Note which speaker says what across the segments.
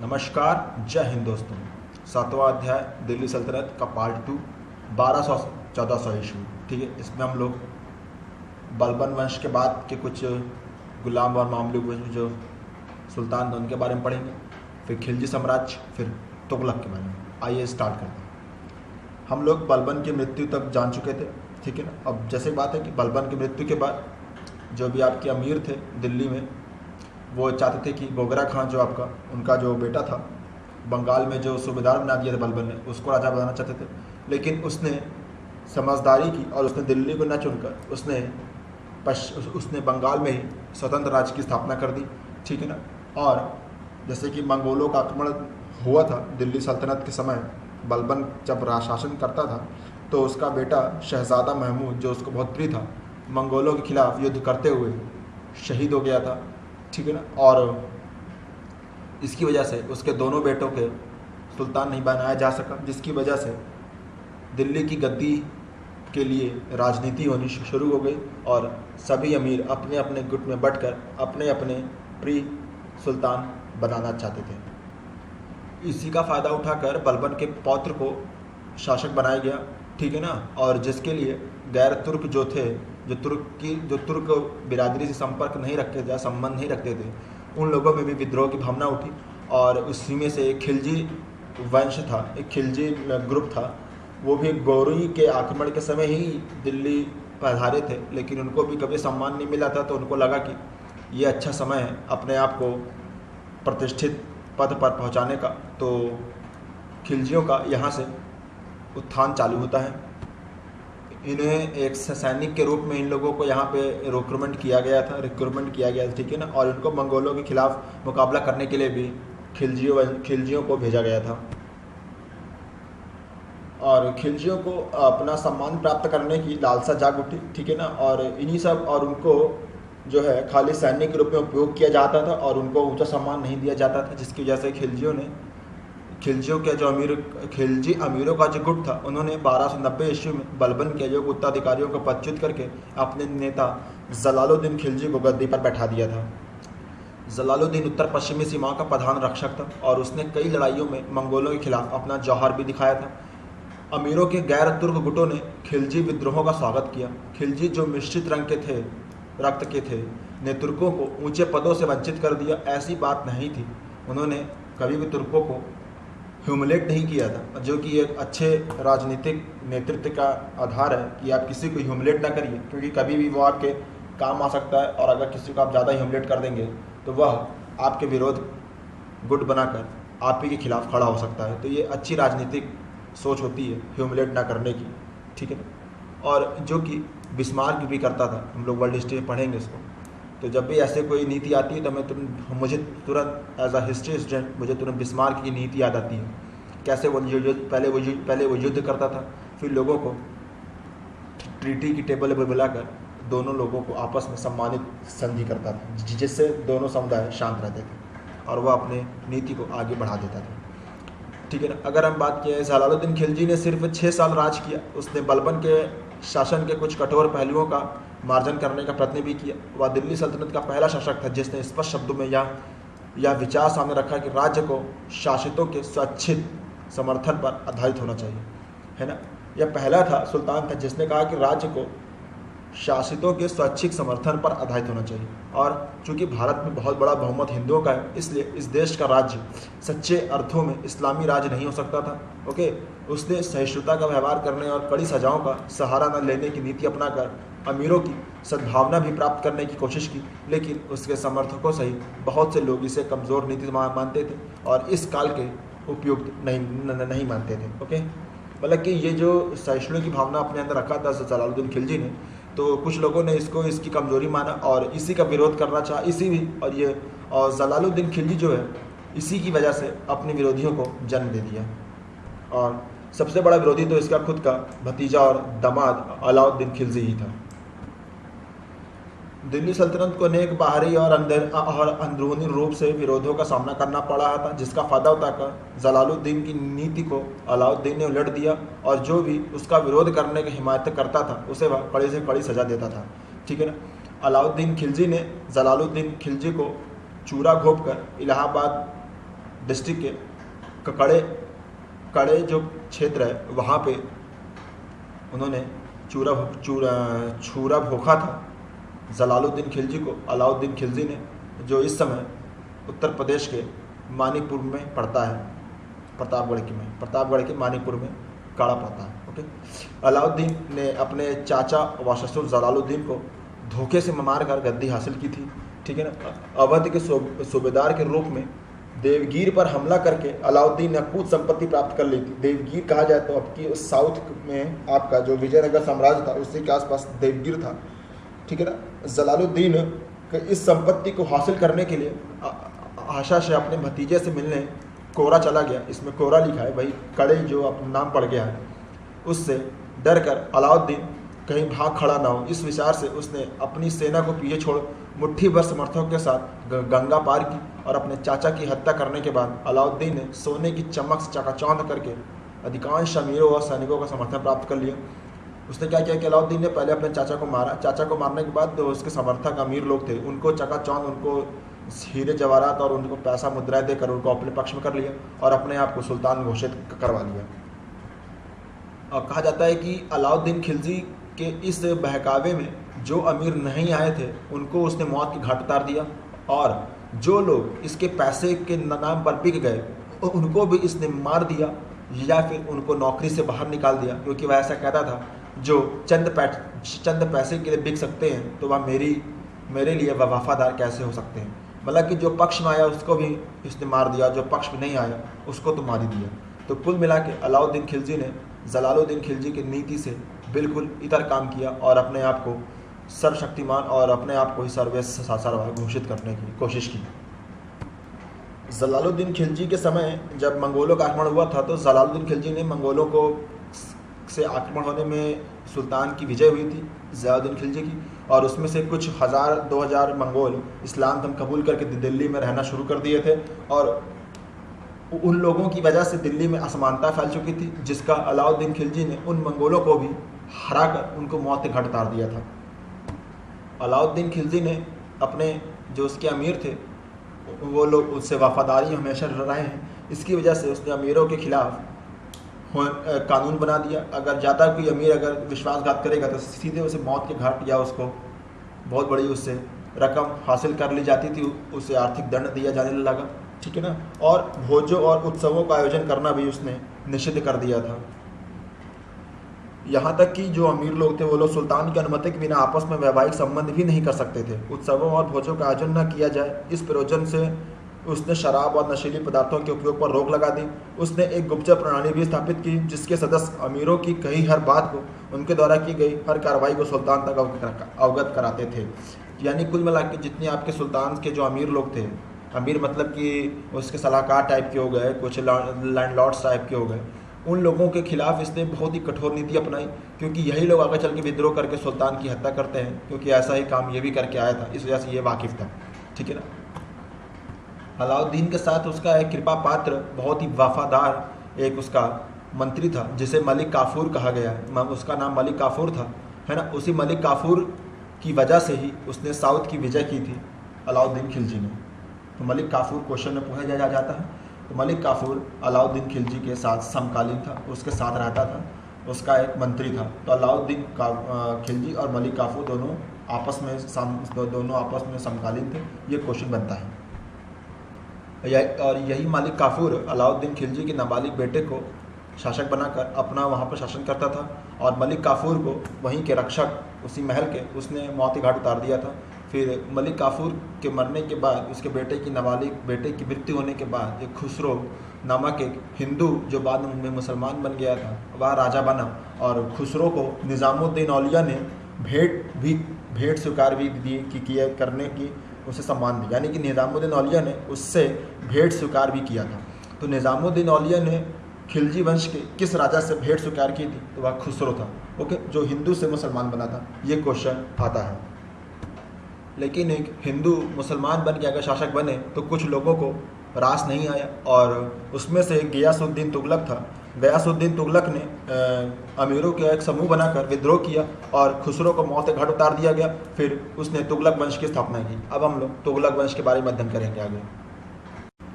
Speaker 1: नमस्कार, जय हिंद दोस्तों। 7वां अध्याय दिल्ली सल्तनत का पार्ट 2, 1200-1400 ईस्वी। ठीक है, इसमें हम लोग बलबन वंश के बाद के कुछ गुलाम और मामलूक वंश जो सुल्तान थे उनके बारे में पढ़ेंगे, फिर खिलजी साम्राज्य, फिर तुगलक के बारे में। आइए स्टार्ट करते हैं। हम लोग बलबन की मृत्यु तक जान चुके थे, ठीक है ना। अब जैसे बात है कि बलबन की मृत्यु के बाद जो भी आपके अमीर थे दिल्ली में, वो चाहते थे कि गोगरा खान जो आपका उनका जो बेटा था, बंगाल में जो सूबेदार बना दिया था बलबन ने, उसको राजा बनाना चाहते थे। लेकिन उसने समझदारी की और उसने दिल्ली को न चुनकर उसने बंगाल में ही स्वतंत्र राज्य की स्थापना कर दी, ठीक है ना। और जैसे कि मंगोलों का आक्रमण हुआ था दिल्ली सल्तनत के समय, बलबन जब शासन करता था तो उसका बेटा शहज़ादा महमूद, जो उसको बहुत प्रिय था, मंगोलों के खिलाफ युद्ध करते हुए शहीद हो गया था, ठीक है ना। और इसकी वजह से उसके दोनों बेटों के सुल्तान नहीं बनाया जा सका, जिसकी वजह से दिल्ली की गद्दी के लिए राजनीति होनी शुरू हो गई और सभी अमीर अपने अपने गुट में बंटकर अपने अपने प्रिय सुल्तान बनाना चाहते थे। इसी का फ़ायदा उठाकर बलबन के पौत्र को शासक बनाया गया, ठीक है ना। और जिसके लिए गैर तुर्क जो थे, जो तुर्क बिरादरी से संपर्क नहीं रखते थे, संबंध नहीं रखते थे, उन लोगों में भी विद्रोह की भावना उठी। और उसी में से एक खिलजी वंश था, एक खिलजी ग्रुप था, वो भी गौरी के आक्रमण के समय ही दिल्ली पधारे थे, लेकिन उनको भी कभी सम्मान नहीं मिला था। तो उनको लगा कि ये अच्छा समय है अपने आप को प्रतिष्ठित पद पर पहुंचाने का। तो खिलजियों का यहाँ से उत्थान चालू होता है। इन्हें एक सैनिक के रूप में इन लोगों को यहाँ पे रिक्रूटमेंट किया गया था, ठीक है ना। और इनको मंगोलों के खिलाफ मुकाबला करने के लिए भी खिलजियों को भेजा गया था। और खिलजियों को अपना सम्मान प्राप्त करने की लालसा जाग उठी, ठीक है ना। और इन्हीं सब, और उनको जो है खाली सैनिक के रूप में उपयोग किया जाता था और उनको ऊंचा सम्मान नहीं दिया जाता था, जिसकी वजह से खिलजियों के जो खिलजी अमीरों का जो गुट था, उन्होंने 1290 ईस्वी में बलबन के जो उत्तराधिकारियों को पदच्युत करके अपने नेता जलालुद्दीन खिलजी को गद्दी पर बैठा दिया था। जलालुद्दीन उत्तर पश्चिमी सीमा का प्रधान रक्षक था और उसने कई लड़ाइयों में मंगोलों के खिलाफ अपना जौहर भी दिखाया था। अमीरों के गैर तुर्क गुटों ने खिलजी विद्रोहों का स्वागत किया। खिलजी जो मिश्रित रक्त के थे, ने तुर्कों को ऊंचे पदों से वंचित कर दिया, ऐसी बात नहीं थी। उन्होंने कभी भी तुर्कों को ह्यूमिलेट नहीं किया था, जो कि एक अच्छे राजनीतिक नेतृत्व का आधार है कि आप किसी को ह्यूमिलेट ना करिए, क्योंकि कभी भी वो आपके काम आ सकता है। और अगर किसी को आप ज़्यादा ह्यूमिलेट कर देंगे तो वह आपके विरोध गुट बनाकर आप ही के खिलाफ खड़ा हो सकता है। तो ये अच्छी राजनीतिक सोच होती है ह्यूमिलेट ना करने की, ठीक है ना। और जो कि बिस्मार्क भी करता था, हम लोग वर्ल्ड हिस्ट्री में पढ़ेंगे इसको। तो जब भी ऐसे कोई नीति आती है तो मुझे तुरंत एज अ हिस्ट्री स्टूडेंट मुझे तुरंत बिस्मार्क की नीति याद आती है। कैसे पहले वो युद्ध करता था, फिर लोगों को ट्रीटी की टेबल पर बुलाकर दोनों लोगों को आपस में सम्मानित संधि करता था, जिससे दोनों समुदाय शांत रहते थे और वह अपने नीति को आगे बढ़ा देता था, ठीक है ना। अगर हम बात किए, जलालुद्दीन खिलजी ने सिर्फ 6 साल राज किया। उसने बलबन के शासन के कुछ कठोर पहलुओं का मार्जन करने का प्रयत्न भी किया। वह दिल्ली सल्तनत का पहला शासक था जिसने स्पष्ट शब्दों में यह विचार सामने रखा कि राज्य को शासितों के स्वैच्छिक समर्थन पर आधारित होना चाहिए, है ना। यह पहला सुल्तान था जिसने कहा कि राज्य को शासितों के स्वैच्छिक समर्थन पर आधारित होना चाहिए। और चूंकि भारत में बहुत बड़ा बहुमत हिंदुओं का है, इसलिए इस देश का राज्य सच्चे अर्थों में इस्लामी राज्य नहीं हो सकता था। ओके, उसने सहिष्णुता का व्यवहार करने और कड़ी सजाओं का सहारा न लेने की नीति अपनाकर अमीरों की सद्भावना भी प्राप्त करने की कोशिश की। लेकिन उसके समर्थकों सहित बहुत से लोग इसे कमज़ोर नीति मानते थे और इस काल के उपयुक्त नहीं मानते थे। ओके, मतलब कि ये जो सहिष्णु की भावना अपने अंदर रखा था जलालुद्दीन खिलजी ने, तो कुछ लोगों ने इसकी कमज़ोरी माना और इसी का विरोध करना चाहा। और जलालुद्दीन खिलजी जो है, इसी की वजह से अपने विरोधियों को जन्म दे दिया। और सबसे बड़ा विरोधी तो इसका खुद का भतीजा और दामाद अलाउद्दीन खिलजी ही था। दिल्ली सल्तनत को अनेक बाहरी और अंदरूनी रूप से विरोधों का सामना करना पड़ा था, जिसका फ़ायदा उठाकर जलालुद्दीन की नीति को अलाउद्दीन ने उलट दिया और जो भी उसका विरोध करने की हिमायत करता था उसे वह कड़ी से कड़ी सज़ा देता था, ठीक है ना। अलाउद्दीन खिलजी ने जलालुद्दीन खिलजी को चूरा घोंप कर इलाहाबाद डिस्ट्रिक्ट के कड़े कड़े जो क्षेत्र है वहाँ पे उन्होंने छूरा भोंका था जलालुद्दीन खिलजी को। अलाउद्दीन खिलजी ने, जो इस समय उत्तर प्रदेश के मानिकपुर में पड़ता है, प्रतापगढ़ के मानिकपुर में काड़ा पड़ता है। ओके, अलाउद्दीन ने अपने चाचा व ससुर जलालुद्दीन को धोखे से मारकर गद्दी हासिल की थी, ठीक है ना। अवध के सूबेदार के रूप में देवगिर पर हमला करके अलाउद्दीन ने अकूत संपत्ति प्राप्त कर ली थी। देवगिर कहा जाए तो आपकी साउथ में आपका जो विजयनगर साम्राज्य था उसी के आसपास देवगिर था, ठीक है ना। जलालुद्दीन के इस संपत्ति को हासिल करने के लिए आशा से अपने भतीजे से मिलने कोरा चला गया। इसमें कोरा लिखा है, भाई कड़े जो अपना नाम पड़ गया है, उससे डर कर अलाउद्दीन कहीं भाग खड़ा ना हो, इस विचार से उसने अपनी सेना को पीछे छोड़ मुट्ठी भर समर्थकों के साथ गंगा पार की और अपने चाचा की हत्या करने के बाद अलाउद्दीन ने सोने की चमक से चकाचौंध करके अधिकांश अमीरों और सैनिकों का समर्थन प्राप्त कर लिया। उसने क्या किया कि अलाउद्दीन ने पहले अपने चाचा को मारा। चाचा को मारने के बाद जो उसके समर्थक अमीर लोग थे उनको चकाचौंध, उनको हीरे जवाहरात और उनको पैसा मुद्राएं देकर उनको अपने पक्ष में कर लिया और अपने आप को सुल्तान घोषित करवा लिया। और कहा जाता है कि अलाउद्दीन खिलजी के इस बहकावे में जो अमीर नहीं आए थे उनको उसने मौत की घाट उतार दिया, और जो लोग इसके पैसे के नाम पर बिक गए उनको भी इसने मार दिया या फिर उनको नौकरी से बाहर निकाल दिया, क्योंकि वह ऐसा कहता था जो चंद पैसे के लिए बिक सकते हैं तो वह मेरे लिए वह वफादार कैसे हो सकते हैं। मतलब कि जो पक्ष में आया उसको भी इसने मार दिया, जो पक्ष में नहीं आया उसको तो मार ही दिया। तो कुल मिला के अलाउद्दीन खिलजी ने जलालुद्दीन खिलजी की नीति से बिल्कुल इतर काम किया और अपने आप को सर्वशक्तिमान और अपने आप को ही सर्वसाधारण घोषित करने की कोशिश की। जलालुद्दीन खिलजी के समय जब मंगोलों का आक्रमण हुआ था तो जलालुद्दीन खिलजी ने मंगोलों को से आक्रमण होने में सुल्तान की विजय हुई थी जलालुद्दीन खिलजी की, और उसमें से कुछ 1000-2000 मंगोल इस्लाम धर्म कबूल करके दिल्ली में रहना शुरू कर दिए थे, और उन लोगों की वजह से दिल्ली में असमानता फैल चुकी थी, जिसका अलाउद्दीन खिलजी ने उन मंगोलों को भी हराकर उनको मौत के घाट उतार दिया था। अलाउद्दीन खिलजी ने अपने जो उसके अमीर थे वो लोग उससे वफादारी हमेशा रहे हैं, इसकी वजह से उसने अमीरों के खिलाफ कानून बना दिया। अगर ज़्यादा कोई अमीर अगर विश्वासघात करेगा तो सीधे उसे मौत के घाट या उसको बहुत बड़ी उससे रकम हासिल कर ली जाती थी, उसे आर्थिक दंड दिया जाने लगा, ठीक है ना। और भोजों और उत्सवों का आयोजन करना भी उसने निषिद्ध कर दिया था। यहाँ तक कि जो अमीर लोग थे वो लोग सुल्तान की अनुमति के बिना आपस में वैवाहिक संबंध भी नहीं कर सकते थे। उत्सवों और भोजों का आयोजन न किया जाए, इस प्रयोजन से उसने शराब और नशीली पदार्थों के उपयोग पर रोक लगा दी। उसने एक गुप्तचर प्रणाली भी स्थापित की जिसके सदस्य अमीरों की कही हर बात को, उनके द्वारा की गई हर कार्रवाई को सुल्तान तक अवगत कराते थे। यानी कुल मिला के जितने आपके सुल्तान के जो अमीर लोग थे, अमीर मतलब कि उसके सलाहकार टाइप के हो गए, कुछ लैंडलॉर्ड्स टाइप के हो गए, उन लोगों के खिलाफ इसने बहुत ही कठोर नीति अपनाई, क्योंकि यही लोग आगे चल के विद्रोह करके सुल्तान की हत्या करते हैं, क्योंकि ऐसा ही काम ये भी करके आया था, इस वजह से ये वाकिफ़ था, ठीक है ना। अलाउद्दीन के साथ उसका एक कृपा पात्र बहुत ही वफादार एक उसका मंत्री था जिसे मलिक काफूर कहा गया है, उसका नाम मलिक काफूर था, है ना। उसी मलिक काफूर की वजह से ही उसने साउथ की विजय की थी अलाउद्दीन खिलजी ने। तो मलिक काफूर क्वेश्चन में पूछा जाता है, तो मलिक काफूर अलाउद्दीन खिलजी के साथ समकालीन था, उसके साथ रहता था, उसका एक मंत्री था। तो अलाउद्दीन खिलजी और मलिक काफूर दोनों आपस में समकालीन थे, ये क्वेश्चन बनता है। और यही मलिक काफूर अलाउद्दीन खिलजी के नाबालिग बेटे को शासक बनाकर अपना वहाँ पर शासन करता था, और मलिक काफूर को वहीं के रक्षक उसी महल के उसने मौत के घाट उतार दिया था। फिर मलिक काफूर के मरने के बाद उसके नाबालिग बेटे की मृत्यु होने के बाद एक खुसरो नामक एक हिंदू जो बाद में मुसलमान बन गया था वह राजा बना, और खुसरो को निज़ामुद्दीन औलिया ने भेंट स्वीकार भी दी करने की उसे सम्मान दिया, यानी कि निज़ामुद्दीन औलिया ने उससे भेंट स्वीकार भी किया था। तो निज़ामुद्दीन औलिया ने खिलजी वंश के किस राजा से भेंट स्वीकार की थी, तो वह खुसरो था, ओके, जो हिंदू से मुसलमान बना था। ये क्वेश्चन आता है। लेकिन एक हिंदू मुसलमान बन के अगर शासक बने तो कुछ लोगों को रास नहीं आया, और उसमें से गियासुद्दीन तुगलक था। गियासुद्दीन तुगलक ने अमीरों के एक समूह बनाकर विद्रोह किया और खुसरो को मौत के घाट उतार दिया गया। फिर उसने तुगलक वंश की स्थापना की। अब हम लोग तुगलक वंश के बारे में अध्ययन करेंगे आगे।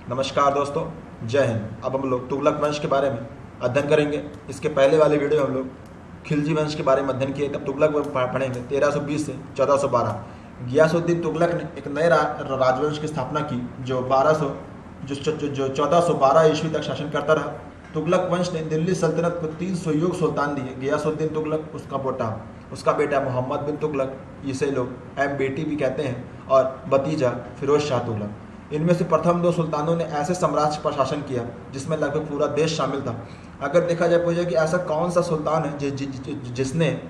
Speaker 1: नमस्कार दोस्तों, जय हिंद। अब हम लोग तुगलक वंश के बारे में अध्ययन करेंगे। इसके पहले वाले वीडियो में हम लोग खिलजी वंश के बारे में अध्ययन किए, तब तुगलक वंश पढ़ेंगे 1320 से 1412। गियासुद्दीन तुगलक ने एक नए राजवंश की स्थापना की जो 1412 ईस्वी तक शासन करता रहा। तुगलक वंश ने दिल्ली सल्तनत को 3 सुयोग्य सुल्तान दिए। गियासुद्दीन तुगलक, उसका बेटा मोहम्मद बिन तुगलक, इसे लोग बेटी भी कहते हैं, और भतीजा फिरोज शाह तुगलक। इनमें से प्रथम 2 सुल्तानों ने ऐसे साम्राज्य पर शासन किया जिसमें लगभग पूरा देश शामिल था। अगर देखा जाए पूछे कि ऐसा कौन सा सुल्तान है जिसने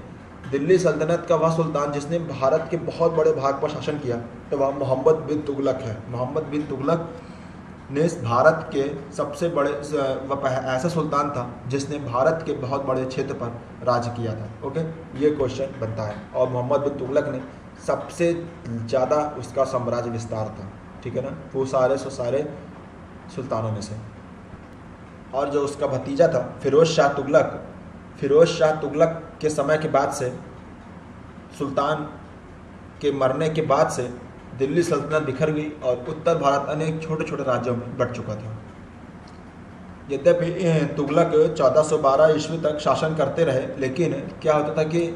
Speaker 1: दिल्ली सल्तनत का वह सुल्तान जिसने भारत के बहुत बड़े भाग पर शासन किया, तो वह मोहम्मद बिन तुगलक है। मोहम्मद बिन तुगलक ने भारत के सबसे बड़े ऐसा सुल्तान था जिसने भारत के बहुत बड़े क्षेत्र पर राज किया था। ओके, ये क्वेश्चन बनता है। और मोहम्मद बिन तुगलक ने सबसे ज़्यादा उसका साम्राज्य विस्तार था, ठीक है ना, वो सारे सुल्तानों में से। और जो उसका भतीजा था फिरोज शाह तुगलक के समय के बाद से, सुल्तान के मरने के बाद से दिल्ली सल्तनत बिखर गई और उत्तर भारत अनेक छोटे छोटे राज्यों में बंट चुका था। यद्यपि तुगलक 1412 ईस्वी तक शासन करते रहे, लेकिन क्या होता था कि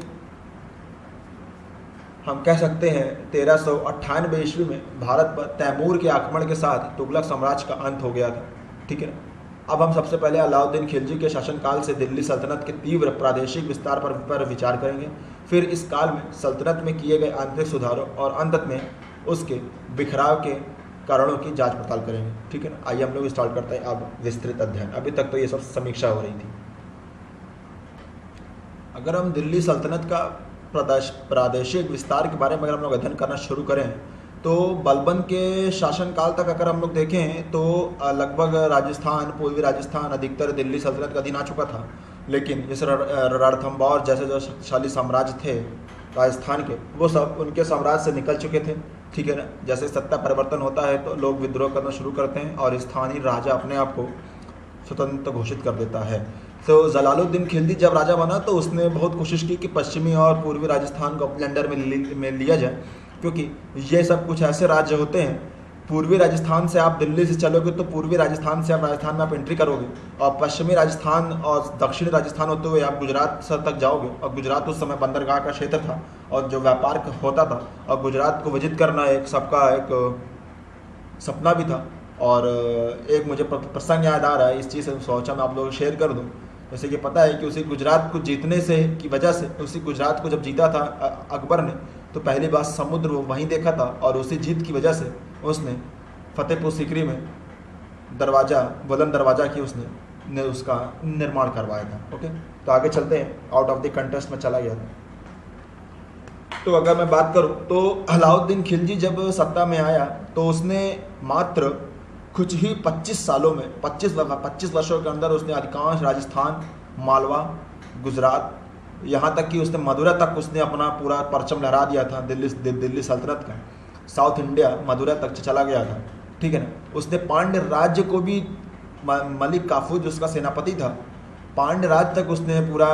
Speaker 1: हम कह सकते हैं 1398 ईस्वी में भारत पर तैमूर के आक्रमण के साथ तुगलक साम्राज्य का अंत हो गया था, ठीक है। अब हम सबसे पहले अलाउद्दीन खिलजी के शासनकाल से दिल्ली सल्तनत के तीव्र प्रादेशिक विस्तार पर विचार करेंगे। फिर इस काल में सल्तनत में किए गए आंतरिक सुधारों और अंत में उसके बिखराव के कारणों की जांच पड़ताल करेंगे, ठीक है ना। आइए हम लोग स्टार्ट करते हैं अब विस्तृत अध्ययन। अभी तक तो ये सब समीक्षा हो रही थी। अगर हम दिल्ली सल्तनत का प्रादेशिक विस्तार के बारे में अगर हम लोग अध्ययन करना शुरू करें, तो बलबन के शासनकाल तक अगर हम लोग देखें तो लगभग राजस्थान, पूर्वी राजस्थान अधिकतर दिल्ली सल्तनत का अधीन आ चुका था। लेकिन जैसे रणथंभौर जैसे जो शक्तिशाली साम्राज्य थे राजस्थान के, वो सब उनके साम्राज्य से निकल चुके थे, ठीक है ना। जैसे सत्ता परिवर्तन होता है तो लोग विद्रोह करना शुरू करते हैं और स्थानीय राजा अपने आप को स्वतंत्र घोषित कर देता है। तो जलालुद्दीन खिलजी जब राजा बना तो उसने बहुत कोशिश की कि पश्चिमी और पूर्वी राजस्थान को अपने अंडर में लिया जाए, क्योंकि ये सब कुछ ऐसे राज्य होते हैं, पूर्वी राजस्थान से आप दिल्ली से चलोगे तो पूर्वी राजस्थान से आप राजस्थान में आप एंट्री करोगे, और पश्चिमी राजस्थान और दक्षिणी राजस्थान होते हुए आप गुजरात तक जाओगे। और गुजरात उस समय बंदरगाह का क्षेत्र था और जो व्यापार होता था, और गुजरात को विजिट करना एक सबका एक सपना भी था। और एक मुझे प्रसंग याद आ रहा है, इस चीज़ से सोचा मैं आप लोगों को शेयर कर दूँ। जैसे कि पता है कि उसी गुजरात को जीतने से की वजह से, उसी गुजरात को जब जीता था अकबर ने, तो पहली बार समुद्र वो वहीं देखा था, और उसी जीत की वजह से उसने फतेहपुर सीकरी में बुलंद दरवाज़ा की उसने उसका निर्माण करवाया था। ओके, तो आगे चलते हैं। आउट ऑफ द कंटेस्ट में चला गया था। तो अगर मैं बात करूं तो अलाउद्दीन खिलजी जब सत्ता में आया तो उसने मात्र कुछ ही 25 सालों में 25 वर्षों के अंदर उसने अधिकांश राजस्थान, मालवा, गुजरात, यहाँ तक कि उसने मदुरा तक उसने अपना पूरा परचम लहरा दिया था दिल्ली सल्तनत का। साउथ इंडिया मदुरा तक चला गया था, ठीक है ना। उसने पांड्य राज्य को भी, मलिक काफूर जो उसका सेनापति था, पांड्य राज्य तक उसने पूरा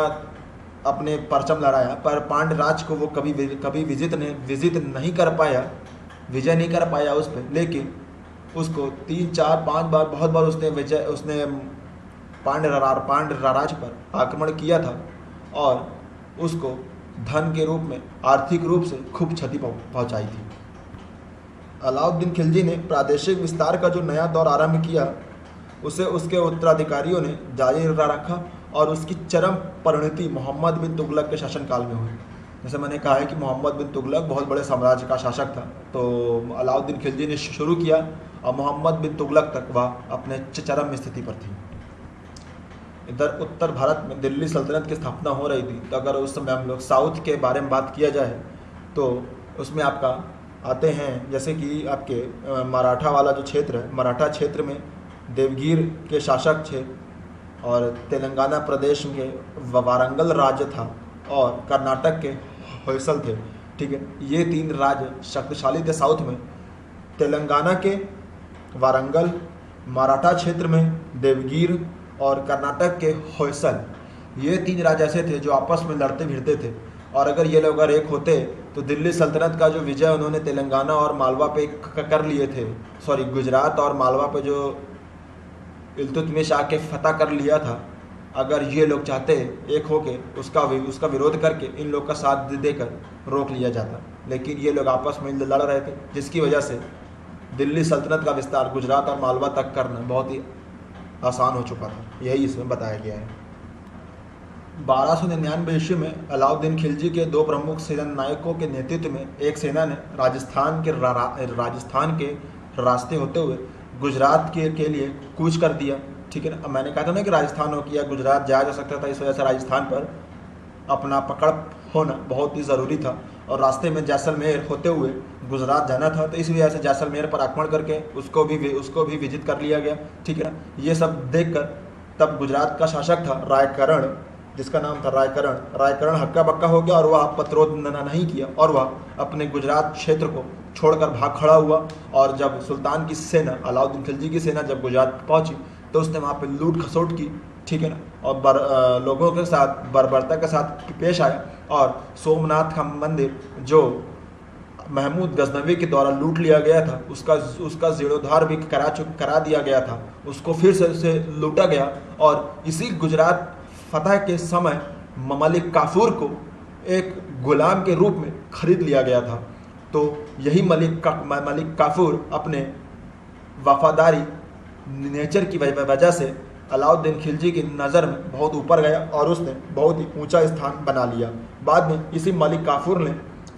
Speaker 1: अपने परचम लहराया, पर पांड्य राज्य को वो कभी विजित नहीं कर पाया, विजय नहीं कर पाया उस पर। लेकिन उसको 3, 4, 5 बार, बहुत बार उसने पांड्य राज्य पर आक्रमण किया था और उसको धन के रूप में, आर्थिक रूप से खूब क्षति पहुंचाई थी। अलाउद्दीन खिलजी ने प्रादेशिक विस्तार का जो नया दौर आरंभ किया, उसे उसके उत्तराधिकारियों ने जारी रखा और उसकी चरम परिणति मोहम्मद बिन तुगलक के शासनकाल में हुई। जैसे मैंने कहा है कि मोहम्मद बिन तुगलक बहुत बड़े साम्राज्य का शासक था, तो अलाउद्दीन खिलजी ने शुरू किया और मोहम्मद बिन तुगलक तक वह अपने चरम स्थिति पर थी। इधर उत्तर भारत में दिल्ली सल्तनत की स्थापना हो रही थी। तो अगर उस समय हम लोग साउथ के बारे में बात किया जाए तो उसमें आपका आते हैं, जैसे कि आपके मराठा वाला जो क्षेत्र है, मराठा क्षेत्र में देवगिर के शासक थे, और तेलंगाना प्रदेश में वारंगल राज्य था, और कर्नाटक के होयसल थे, ठीक है। ये 3 राज्य शक्तिशाली थे साउथ में। तेलंगाना के वारंगल, मराठा क्षेत्र में देवगिर और कर्नाटक के होयसल, ये 3 राज्य ऐसे थे जो आपस में लड़ते भिड़ते थे, और अगर ये लोग एक होते तो दिल्ली सल्तनत का जो विजय उन्होंने तेलंगाना और मालवा पे कर लिए थे, सॉरी गुजरात और मालवा पे जो इल्तुतमिश आके फतह कर लिया था, अगर ये लोग चाहते एक होके उसका विरोध करके इन लोग का साथ देकर रोक लिया जाता, लेकिन ये लोग आपस में लड़ रहे थे, जिसकी वजह से दिल्ली सल्तनत का विस्तार गुजरात और मालवा तक करना बहुत ही आसान हो चुका था। यही इसमें बताया गया है। 1299 ईस्वी में अलाउद्दीन खिलजी के 2 प्रमुख सेना नायकों के नेतृत्व में एक सेना ने राजस्थान के रास्ते होते हुए गुजरात के लिए कूच कर दिया। ठीक है ना। अब मैंने कहा था ना कि राजस्थान हो किया गुजरात जाया जा सकता था, इस वजह से राजस्थान पर अपना पकड़ होना बहुत ही ज़रूरी था, और रास्ते में जैसलमेर होते हुए गुजरात जाना था, तो इस वजह से जैसलमेर पर आक्रमण करके उसको भी विजित कर लिया गया। ठीक है ना। ये सब देखकर तब गुजरात का शासक था रायकरण, जिसका नाम था रायकरण हक्का बक्का हो गया और वह प्रतिरोध नहीं किया, और वह अपने गुजरात क्षेत्र को छोड़कर भाग खड़ा हुआ। और जब सुल्तान की सेना अलाउद्दीन खिलजी की सेना जब गुजरात पहुंची तो उसने वहाँ पे लूट खसोट की। ठीक है ना। और लोगों के साथ बर्बरता के साथ पेश आया, और सोमनाथ का मंदिर जो महमूद गजनवी के द्वारा लूट लिया गया था उसका जीर्णोद्धार भी करा दिया गया था, उसको फिर से लूटा गया। और इसी गुजरात फतह के समय मलिक काफूर को एक गुलाम के रूप में खरीद लिया गया था। तो यही मलिक काफूर अपने वफादारी नेचर की वजह से अलाउद्दीन खिलजी की नज़र में बहुत ऊपर गया और उसने बहुत ही ऊंचा स्थान बना लिया। बाद में इसी मलिक काफूर ने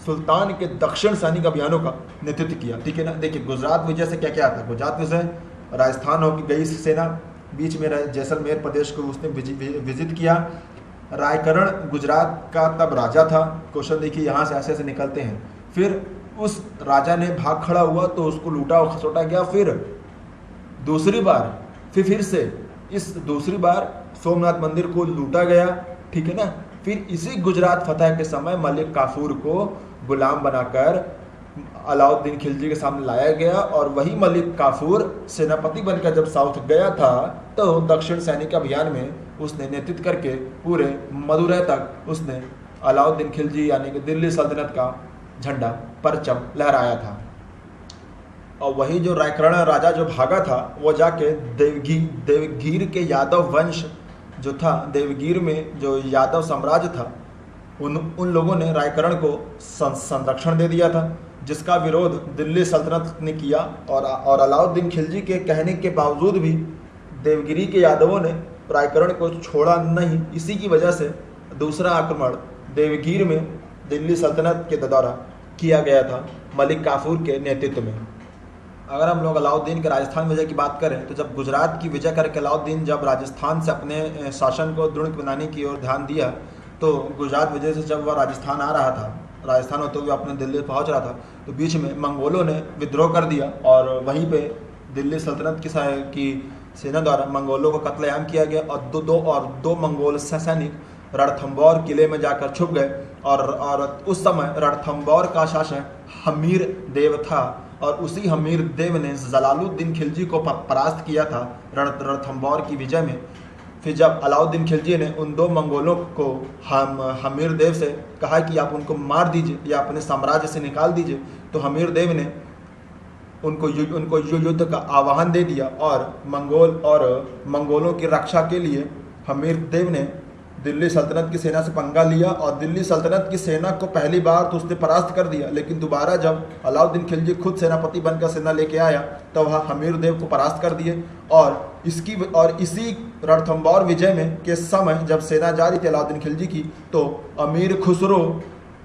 Speaker 1: सुल्तान के दक्षिण सैनिक अभियानों का नेतृत्व किया। ठीक है ना। देखिए गुजरात विजय से क्या क्या आता है। गुजरात विजय राजस्थान हो गई सेना, बीच में जैसलमेर प्रदेश को उसने विजिट किया। रायकरण गुजरात का तब राजा था। क्वेश्चन देखिए यहाँ से ऐसे निकलते हैं। फिर उस राजा ने भाग खड़ा हुआ तो उसको लूटा और खसोटा गया। फिर दूसरी बार फिर से इस दूसरी बार सोमनाथ मंदिर को लूटा गया। ठीक है ना। फिर इसी गुजरात फतह के समय मलिक काफूर को गुलाम बनाकर अलाउद्दीन खिलजी के सामने लाया गया, और वही मलिक काफूर सेनापति बनकर जब साउथ गया था तो दक्षिण सैनिक अभियान में उसने नेतृत्व करके पूरे मदुरै तक उसने अलाउद्दीन खिलजी यानी कि दिल्ली सल्तनत का झंडा परचम लहराया था। और वही जो रायकरण राजा जो भागा था वो जाके देवगीर के यादव वंश जो था, देवगीर में जो यादव साम्राज्य था, उन लोगों ने रायकरण को संरक्षण दे दिया था, जिसका विरोध दिल्ली सल्तनत ने किया। और अलाउद्दीन खिलजी के कहने के बावजूद भी देवगिरी के यादवों ने रायकरण को छोड़ा नहीं। इसी की वजह से दूसरा आक्रमण देवगीर में दिल्ली सल्तनत के द्वारा किया गया था मलिक काफूर के नेतृत्व में। अगर हम लोग अलाउद्दीन के राजस्थान विजय की बात करें तो जब गुजरात की विजय करके अलाउद्दीन जब राजस्थान से अपने शासन को दृढ़ बनाने की ओर ध्यान दिया, तो गुजरात विजय से जब वह राजस्थान आ रहा था, राजस्थान होते हुए अपने दिल्ली पहुंच रहा था, तो बीच में मंगोलों ने विद्रोह कर दिया और वहीं पे दिल्ली सल्तनत की सेना द्वारा मंगोलों को कत्लेआम किया गया। और दो मंगोल सैनिक रणथंबोर किले में जाकर छुप गए। और उस समय रणथंबोर का शासक हमीर देव था, और उसी हमीर देव ने जलालुद्दीन खिलजी को परास्त किया था रणथंबोर की विजय में। फिर जब अलाउद्दीन खिलजी ने उन 2 मंगोलों को हमीर देव से कहा कि आप उनको मार दीजिए या अपने साम्राज्य से निकाल दीजिए, तो हमीर देव ने उनको युद्ध का आह्वान दे दिया। और मंगोलों की रक्षा के लिए हमीर देव ने दिल्ली सल्तनत की सेना से पंगा लिया, और दिल्ली सल्तनत की सेना को पहली बार तो उसने परास्त कर दिया, लेकिन दोबारा जब अलाउद्दीन खिलजी खुद सेनापति बनकर सेना लेके आया तो वह हमीर देव को परास्त कर दिए। और इसी रणथंबोर विजय में के समय जब सेना जा रही थी अलाउद्दीन खिलजी की, तो अमीर खुसरो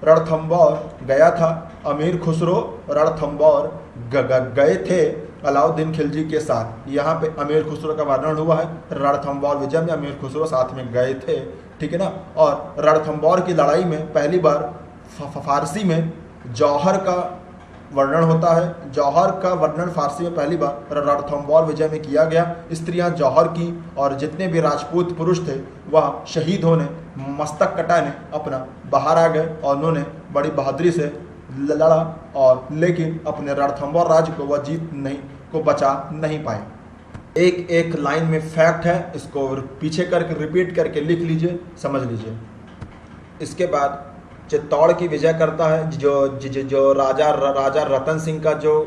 Speaker 1: रणथंबोर गया था। अमीर खुसरो रणथंबोर गए थे अलाउद्दीन खिलजी के साथ। यहाँ पे अमीर खुसरो का वर्णन हुआ है। रणथंबोर विजय में अमीर खुसरो साथ में गए थे। ठीक है ना। और रणथंबोर की लड़ाई में पहली बार फारसी में जौहर का वर्णन होता है। जौहर का वर्णन फारसी में पहली बार रणथंबोर विजय में किया गया। स्त्रियां जौहर की, और जितने भी राजपूत पुरुष थे वह शहीद होने, मस्तक कटाने अपना बाहर आ गए, और उन्होंने बड़ी बहादुरी से लड़ा, और लेकिन अपने रणथंबोर राज्य को वह बचा नहीं पाए। एक लाइन में फैक्ट है, इसको पीछे करके रिपीट करके लिख लीजिए, समझ लीजिए। इसके बाद चित्तौड़ की विजय करता है। जो राजा रतन सिंह का जो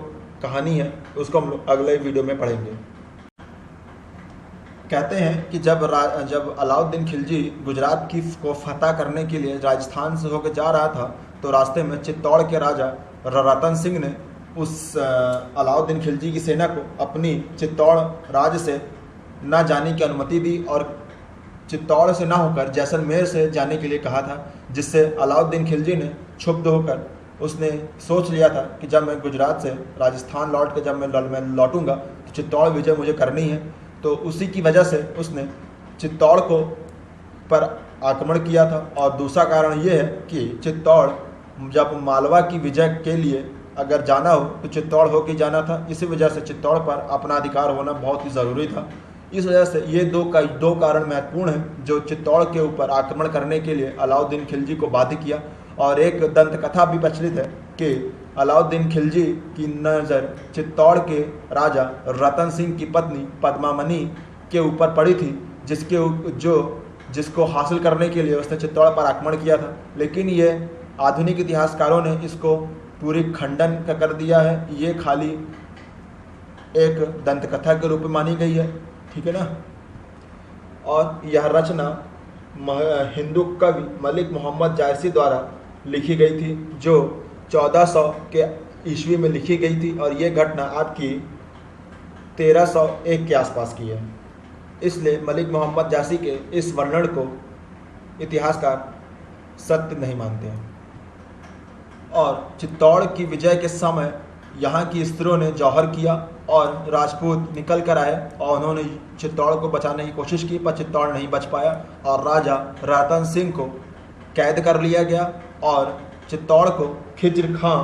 Speaker 1: कहानी है उसको हम लोग अगले वीडियो में पढ़ेंगे। कहते हैं कि जब अलाउद्दीन खिलजी गुजरात को फतह करने के लिए राजस्थान से होकर जा रहा था, तो रास्ते में चित्तौड़ के राजा रतन सिंह ने उस अलाउद्दीन खिलजी की सेना को अपनी चित्तौड़ राज्य से ना जाने की अनुमति दी और चित्तौड़ से ना होकर जैसलमेर से जाने के लिए कहा था, जिससे अलाउद्दीन खिलजी ने क्षुब्ध होकर उसने सोच लिया था कि जब मैं गुजरात से राजस्थान लौट के जब मैं लौटूंगा तो चित्तौड़ विजय मुझे करनी है। तो उसी की वजह से उसने चित्तौड़ को पर आक्रमण किया था। और दूसरा कारण ये है कि चित्तौड़ जब मालवा की विजय के लिए अगर जाना हो तो चित्तौड़ होकर जाना था, इसी वजह से चित्तौड़ पर अपना अधिकार होना बहुत ही ज़रूरी था। इस वजह से ये दो कारण महत्वपूर्ण हैं जो चित्तौड़ के ऊपर आक्रमण करने के लिए अलाउद्दीन खिलजी को बाध्य किया। और एक दंत कथा भी प्रचलित है कि अलाउद्दीन खिलजी की नज़र चित्तौड़ के राजा रतन सिंह की पत्नी पद्मामणि के ऊपर पड़ी थी, जिसको हासिल करने के लिए उसने चित्तौड़ पर आक्रमण किया था। लेकिन ये आधुनिक इतिहासकारों ने इसको पूरी खंडन कर दिया है, ये खाली एक दंत कथा के रूप में मानी गई है, ठीक है ना। और यह रचना हिंदू कवि मलिक मोहम्मद जायसी द्वारा लिखी गई थी, जो 1400 के ईस्वी में लिखी गई थी और ये घटना आपकी 1301 के आसपास की है। इसलिए मलिक मोहम्मद जायसी के इस वर्णन को इतिहासकार सत्य नहीं मानते हैं। और चित्तौड़ की विजय के समय यहाँ की स्त्रियों ने जौहर किया और राजपूत निकल कर आए और उन्होंने चित्तौड़ को बचाने की कोशिश की, पर चित्तौड़ नहीं बच पाया और राजा रतन सिंह को कैद कर लिया गया और चित्तौड़ को खिज्र खां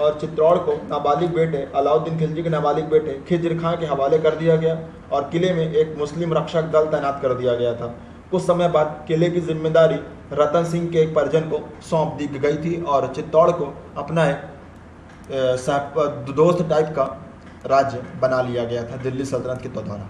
Speaker 1: और चित्तौड़ को नाबालिग बेटे अलाउद्दीन खिलजी के नाबालिग बेटे खिज्र खां के हवाले कर दिया गया और किले में एक मुस्लिम रक्षक दल तैनात कर दिया गया था। कुछ समय बाद किले की जिम्मेदारी रतन सिंह के एक परिजन को सौंप दी गई थी और चित्तौड़ को अपना एक दोस्त टाइप का राज्य बना लिया गया था दिल्ली सल्तनत के द्वारा।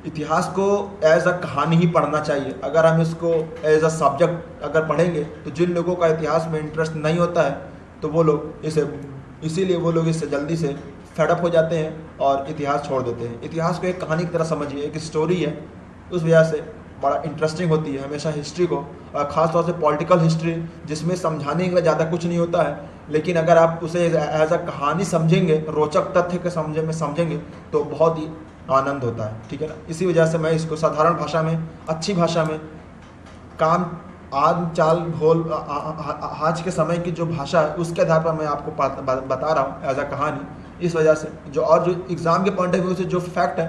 Speaker 1: इतिहास को एज अ कहानी ही पढ़ना चाहिए। अगर हम इसको एज अ सब्जेक्ट अगर पढ़ेंगे तो जिन लोगों का इतिहास में इंटरेस्ट नहीं होता है तो वो लोग इसीलिए वो लोग इससे जल्दी से फेडअप हो जाते हैं और इतिहास छोड़ देते हैं। इतिहास को एक कहानी की तरह समझिए, एक स्टोरी है, उस वजह से बड़ा इंटरेस्टिंग होती है हमेशा हिस्ट्री को, और ख़ास तौर से पॉलिटिकल हिस्ट्री जिसमें समझाने के लिए ज़्यादा कुछ नहीं होता है, लेकिन अगर आप उसे एज अ कहानी समझेंगे, रोचक तथ्य के समझेंगे तो बहुत ही आनंद होता है, ठीक है ना। इसी वजह से मैं इसको साधारण भाषा में, अच्छी भाषा में, काम आज चाल भोल आज के समय की जो भाषा है उसके आधार पर मैं आपको बता रहा हूँ एज अ कहानी। इस वजह से जो एग्ज़ाम के पॉइंट ऑफ व्यू से जो फैक्ट है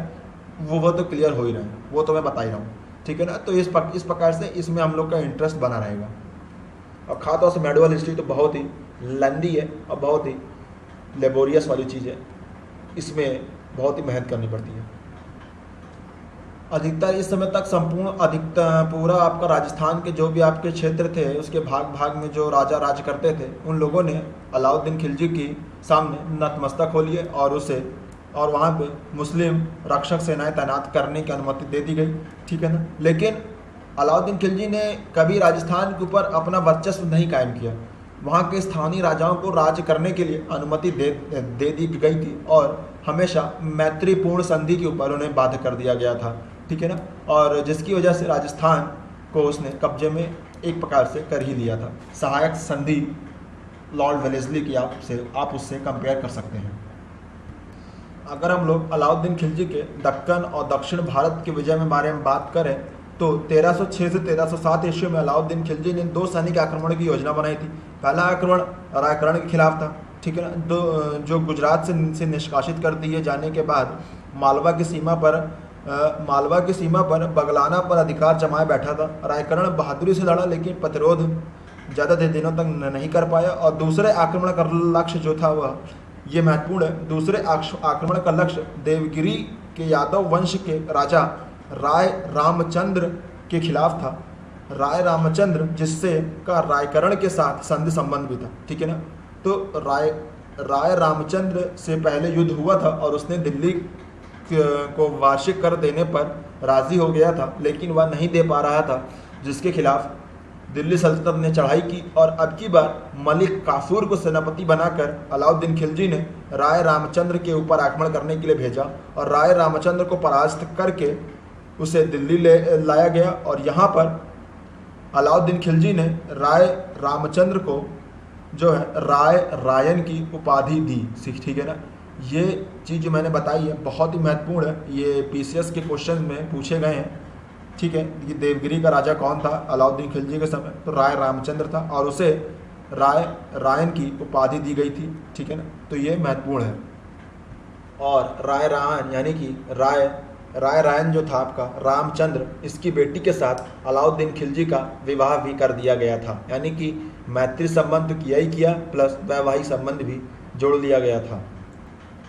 Speaker 1: वो तो क्लियर हो ही रहे हैं, वो तो मैं बता ही रहा हूँ, ठीक है ना। तो इस प्रकार से इसमें हम लोग का इंटरेस्ट बना रहेगा। और खास तौर से मेडिवल हिस्ट्री तो बहुत ही लंबी है और बहुत ही लेबोरियस वाली चीज़ है, इसमें बहुत ही मेहनत करनी पड़ती है। अधिकतर इस समय तक पूरा आपका राजस्थान के जो भी आपके क्षेत्र थे उसके भाग में जो राजा राज करते थे उन लोगों ने अलाउद्दीन खिलजी की सामने नतमस्तक हो लिए और वहाँ पे मुस्लिम रक्षक सेनाएं तैनात करने की अनुमति दे दी गई, ठीक है ना। लेकिन अलाउद्दीन खिलजी ने कभी राजस्थान के ऊपर अपना वर्चस्व नहीं कायम किया, वहाँ के स्थानीय राजाओं को राज्य करने के लिए अनुमति दे दी गई थी और हमेशा मैत्रीपूर्ण संधि के ऊपर उन्हें बाध्य कर दिया गया था, ठीक है ना। और जिसकी वजह से राजस्थान को उसने कब्जे में एक प्रकार से कर ही लिया था। सहायक संधि लॉर्ड वेलेस्ली की आप उससे कंपेयर कर सकते हैं। अगर हम लोग अलाउद्दीन खिलजी के दक्कन और दक्षिण भारत के विजय में बारे में बात करें तो 1306 से 1307 ईस्वी में अलाउद्दीन खिलजी ने 2 सैनिक आक्रमण की योजना बनाई थी। पहला आक्रमण रायकरण के खिलाफ था, ठीक है ना, जो गुजरात से निष्कासित कर दिए जाने के बाद मालवा की सीमा पर बगलाना पर अधिकार जमाए बैठा था। रायकरण बहादुरी से लड़ा लेकिन प्रतिरोध ज़्यादा दिनों तक नहीं कर पाया। और दूसरे आक्रमण का लक्ष्य जो था वह ये महत्वपूर्ण है, दूसरे आक्रमण का लक्ष्य देवगिरी के यादव वंश के राजा राय रामचंद्र के खिलाफ था। राय रामचंद्र जिससे का रायकरण के साथ संधि संबंध भी था, ठीक है ना। तो राय रामचंद्र से पहले युद्ध हुआ था और उसने दिल्ली को वार्षिक कर देने पर राजी हो गया था, लेकिन वह नहीं दे पा रहा था, जिसके खिलाफ दिल्ली सल्तनत ने चढ़ाई की और अब की बार मलिक काफूर को सेनापति बनाकर अलाउद्दीन खिलजी ने राय रामचंद्र के ऊपर आक्रमण करने के लिए भेजा और राय रामचंद्र को परास्त करके उसे दिल्ली ले लाया गया। और यहाँ पर अलाउद्दीन खिलजी ने राय रामचंद्र को जो है राय रायन की उपाधि दी। ठीक है ना, ये चीज़ जो मैंने बताई है बहुत ही महत्वपूर्ण है, ये पीसीएस के क्वेश्चन में पूछे गए हैं। ठीक है, कि देवगिरी का राजा कौन था अलाउद्दीन खिलजी के समय, तो राय रामचंद्र था और उसे राय रायन की उपाधि दी गई थी। ठीक है ना, तो ये महत्वपूर्ण है। और राय रायन यानी कि राय रायन जो था आपका रामचंद्र, इसकी बेटी के साथ अलाउद्दीन खिलजी का विवाह भी कर दिया गया था, यानी कि मैत्री संबंध तो किया ही किया प्लस वैवाहिक संबंध भी जोड़ लिया गया था।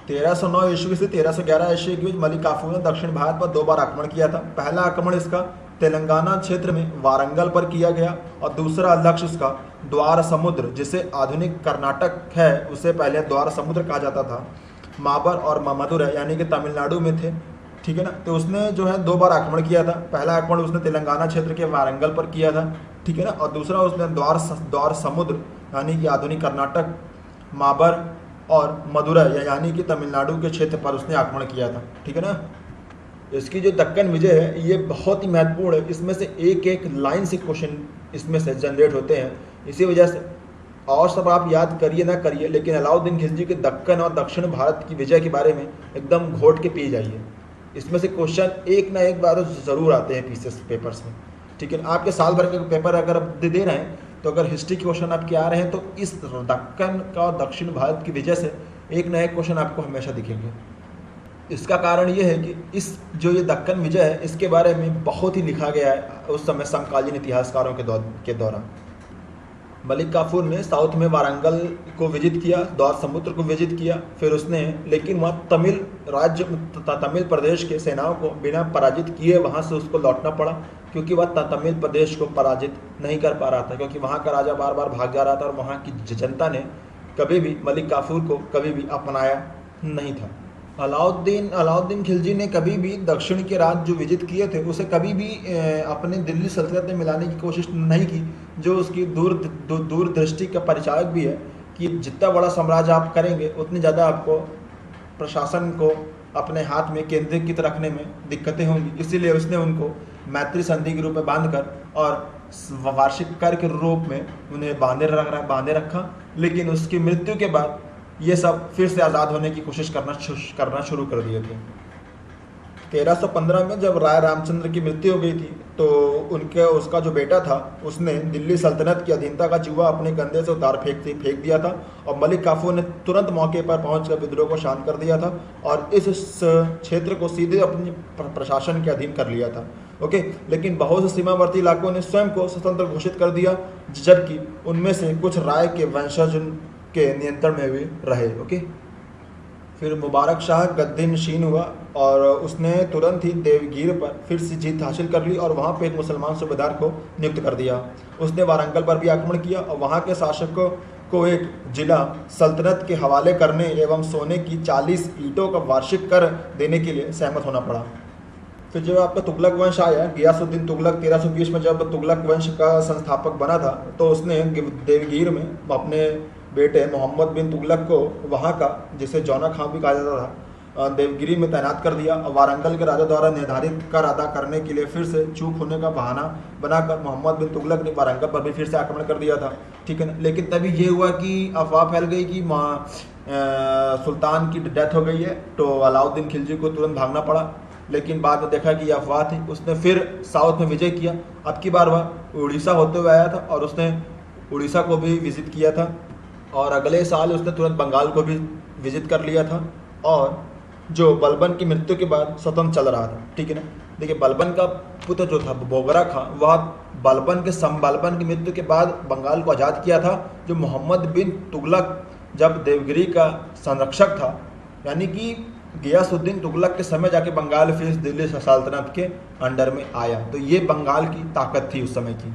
Speaker 1: 1309 ईस्वी से 1311 ईस्वी के बीच मलिक काफूर ने दक्षिण भारत पर 2 बार आक्रमण किया था। पहला आक्रमण इसका तेलंगाना क्षेत्र में वारंगल पर किया गया और दूसरा लक्ष्य इसका द्वार समुद्र, जिसे आधुनिक कर्नाटक है उसे पहले द्वार समुद्र कहा जाता था, माबर और मदुरै यानी कि तमिलनाडु में थे। ठीक है ना, तो उसने जो है 2 बार आक्रमण किया था। पहला आक्रमण उसने तेलंगाना क्षेत्र के वारंगल पर किया था। ठीक है ना, और दूसरा उसने द्वार समुद्र यानी कि आधुनिक कर्नाटक, माबर और मदुरै यानी कि तमिलनाडु के क्षेत्र पर उसने आक्रमण किया था। ठीक है ना, इसकी जो दक्कन विजय है ये बहुत ही महत्वपूर्ण है, इसमें से एक एक लाइन से क्वेश्चन इसमें से जनरेट होते हैं। इसी वजह से और सब आप याद करिए ना करिए, लेकिन अलाउद्दीन खिलजी के दक्कन और दक्षिण भारत की विजय के बारे में एकदम घोट के पी जाइए। इसमें से क्वेश्चन एक ना एक बार ज़रूर आते हैं पीसीएस पेपर्स में। ठीक है, आपके साल भर के पेपर अगर आप दे रहे हैं तो अगर हिस्ट्री के क्वेश्चन आपके आ रहे हैं तो इस दक्कन का दक्षिण भारत की वजह से एक ना एक क्वेश्चन आपको हमेशा दिखेंगे। इसका कारण ये है कि इस जो ये दक्कन विजय है इसके बारे में बहुत ही लिखा गया है उस समय समकालीन इतिहासकारों के दौरान। मलिक काफूर ने साउथ में वारंगल को विजिट किया, द्वार समुद्र को विजिट किया, फिर उसने लेकिन वहाँ तमिल प्रदेश के सेनाओं को बिना पराजित किए वहाँ से उसको लौटना पड़ा, क्योंकि वह तमिल प्रदेश को पराजित नहीं कर पा रहा था, क्योंकि वहाँ का राजा बार बार भाग जा रहा था और वहाँ की जनता ने कभी भी मलिक काफूर को कभी भी अपनाया नहीं था। अलाउद्दीन खिलजी ने कभी भी दक्षिण के राज्य जो विजिट किए थे उसे कभी भी अपने दिल्ली सल्तनत में मिलाने की कोशिश नहीं की, जो उसकी दूरदृष्टि का परिचायक भी है कि जितना बड़ा साम्राज्य आप करेंगे उतनी ज़्यादा आपको प्रशासन को अपने हाथ में केंद्रीकृत रखने में दिक्कतें होंगी। इसीलिए उसने उनको मैत्री संधि के रूप में बांधकर और वार्षिक कर के रूप में उन्हें बांधे रखा, लेकिन उसकी मृत्यु के बाद ये सब फिर से आज़ाद होने की कोशिश करना शुरू कर दिए थे। 1315 में जब राय रामचंद्र की मृत्यु हो गई थी तो उसका जो बेटा था उसने दिल्ली सल्तनत की अधीनता का जुआ अपने कंधे से उतार फेंक दिया था और मलिक काफूर ने तुरंत मौके पर पहुंचकर विद्रोह को शांत कर दिया था और इस क्षेत्र को सीधे अपने प्रशासन के अधीन कर लिया था। ओके, लेकिन बहुत से सीमावर्ती इलाकों ने स्वयं को स्वतंत्र घोषित कर दिया, जबकि उनमें से कुछ राय के वंशज के नियंत्रण में भी रहे। ओके, फिर मुबारक शाह गद्दी नशीन हुआ और उसने तुरंत ही देवगिर पर फिर से जीत हासिल कर ली और वहाँ पे एक मुसलमान सूबेदार को नियुक्त कर दिया। उसने वारंगल पर भी आक्रमण किया और वहाँ के शासकों को एक जिला सल्तनत के हवाले करने एवं सोने की 40 ईंटों का वार्षिक कर देने के लिए सहमत होना पड़ा। फिर जब आपका तुगलक वंश आया, गियासुद्दीन तुगलक 1320 में जब तुगलक वंश का संस्थापक बना था तो उसने देवगिर में अपने बेटे मोहम्मद बिन तुगलक को वहाँ का, जिसे जौना खां भी कहा जाता था, देवगिरी में तैनात कर दिया और वारंगल के राजा द्वारा निर्धारित कर अदा करने के लिए फिर से चूक होने का बहाना बनाकर मोहम्मद बिन तुगलक ने वारंगल पर भी फिर से आक्रमण कर दिया था। ठीक है ना, लेकिन तभी ये हुआ कि अफवाह फैल गई कि सुल्तान की डेथ हो गई है, तो अलाउद्दीन खिलजी को तुरंत भागना पड़ा। लेकिन बाद में देखा कि यह अफवाह थी। उसने फिर साउथ में विजय किया। अब की बार वह उड़ीसा होते हुए आया था और उसने उड़ीसा को भी विजिट किया था और अगले साल उसने तुरंत बंगाल को भी विजिट कर लिया था और जो बलबन की मृत्यु के बाद स्वतंत्र चल रहा था। ठीक है ना, देखिए बलबन का पुत्र जो था बोगरा खां, वह बलबन की मृत्यु के बाद बंगाल को आज़ाद किया था। जो मोहम्मद बिन तुगलक जब देवगिरी का संरक्षक था, यानी कि गियासुद्दीन तुगलक के समय जाके बंगाल फिर दिल्ली सल्तनत के अंडर में आया। तो ये बंगाल की ताकत थी उस समय की।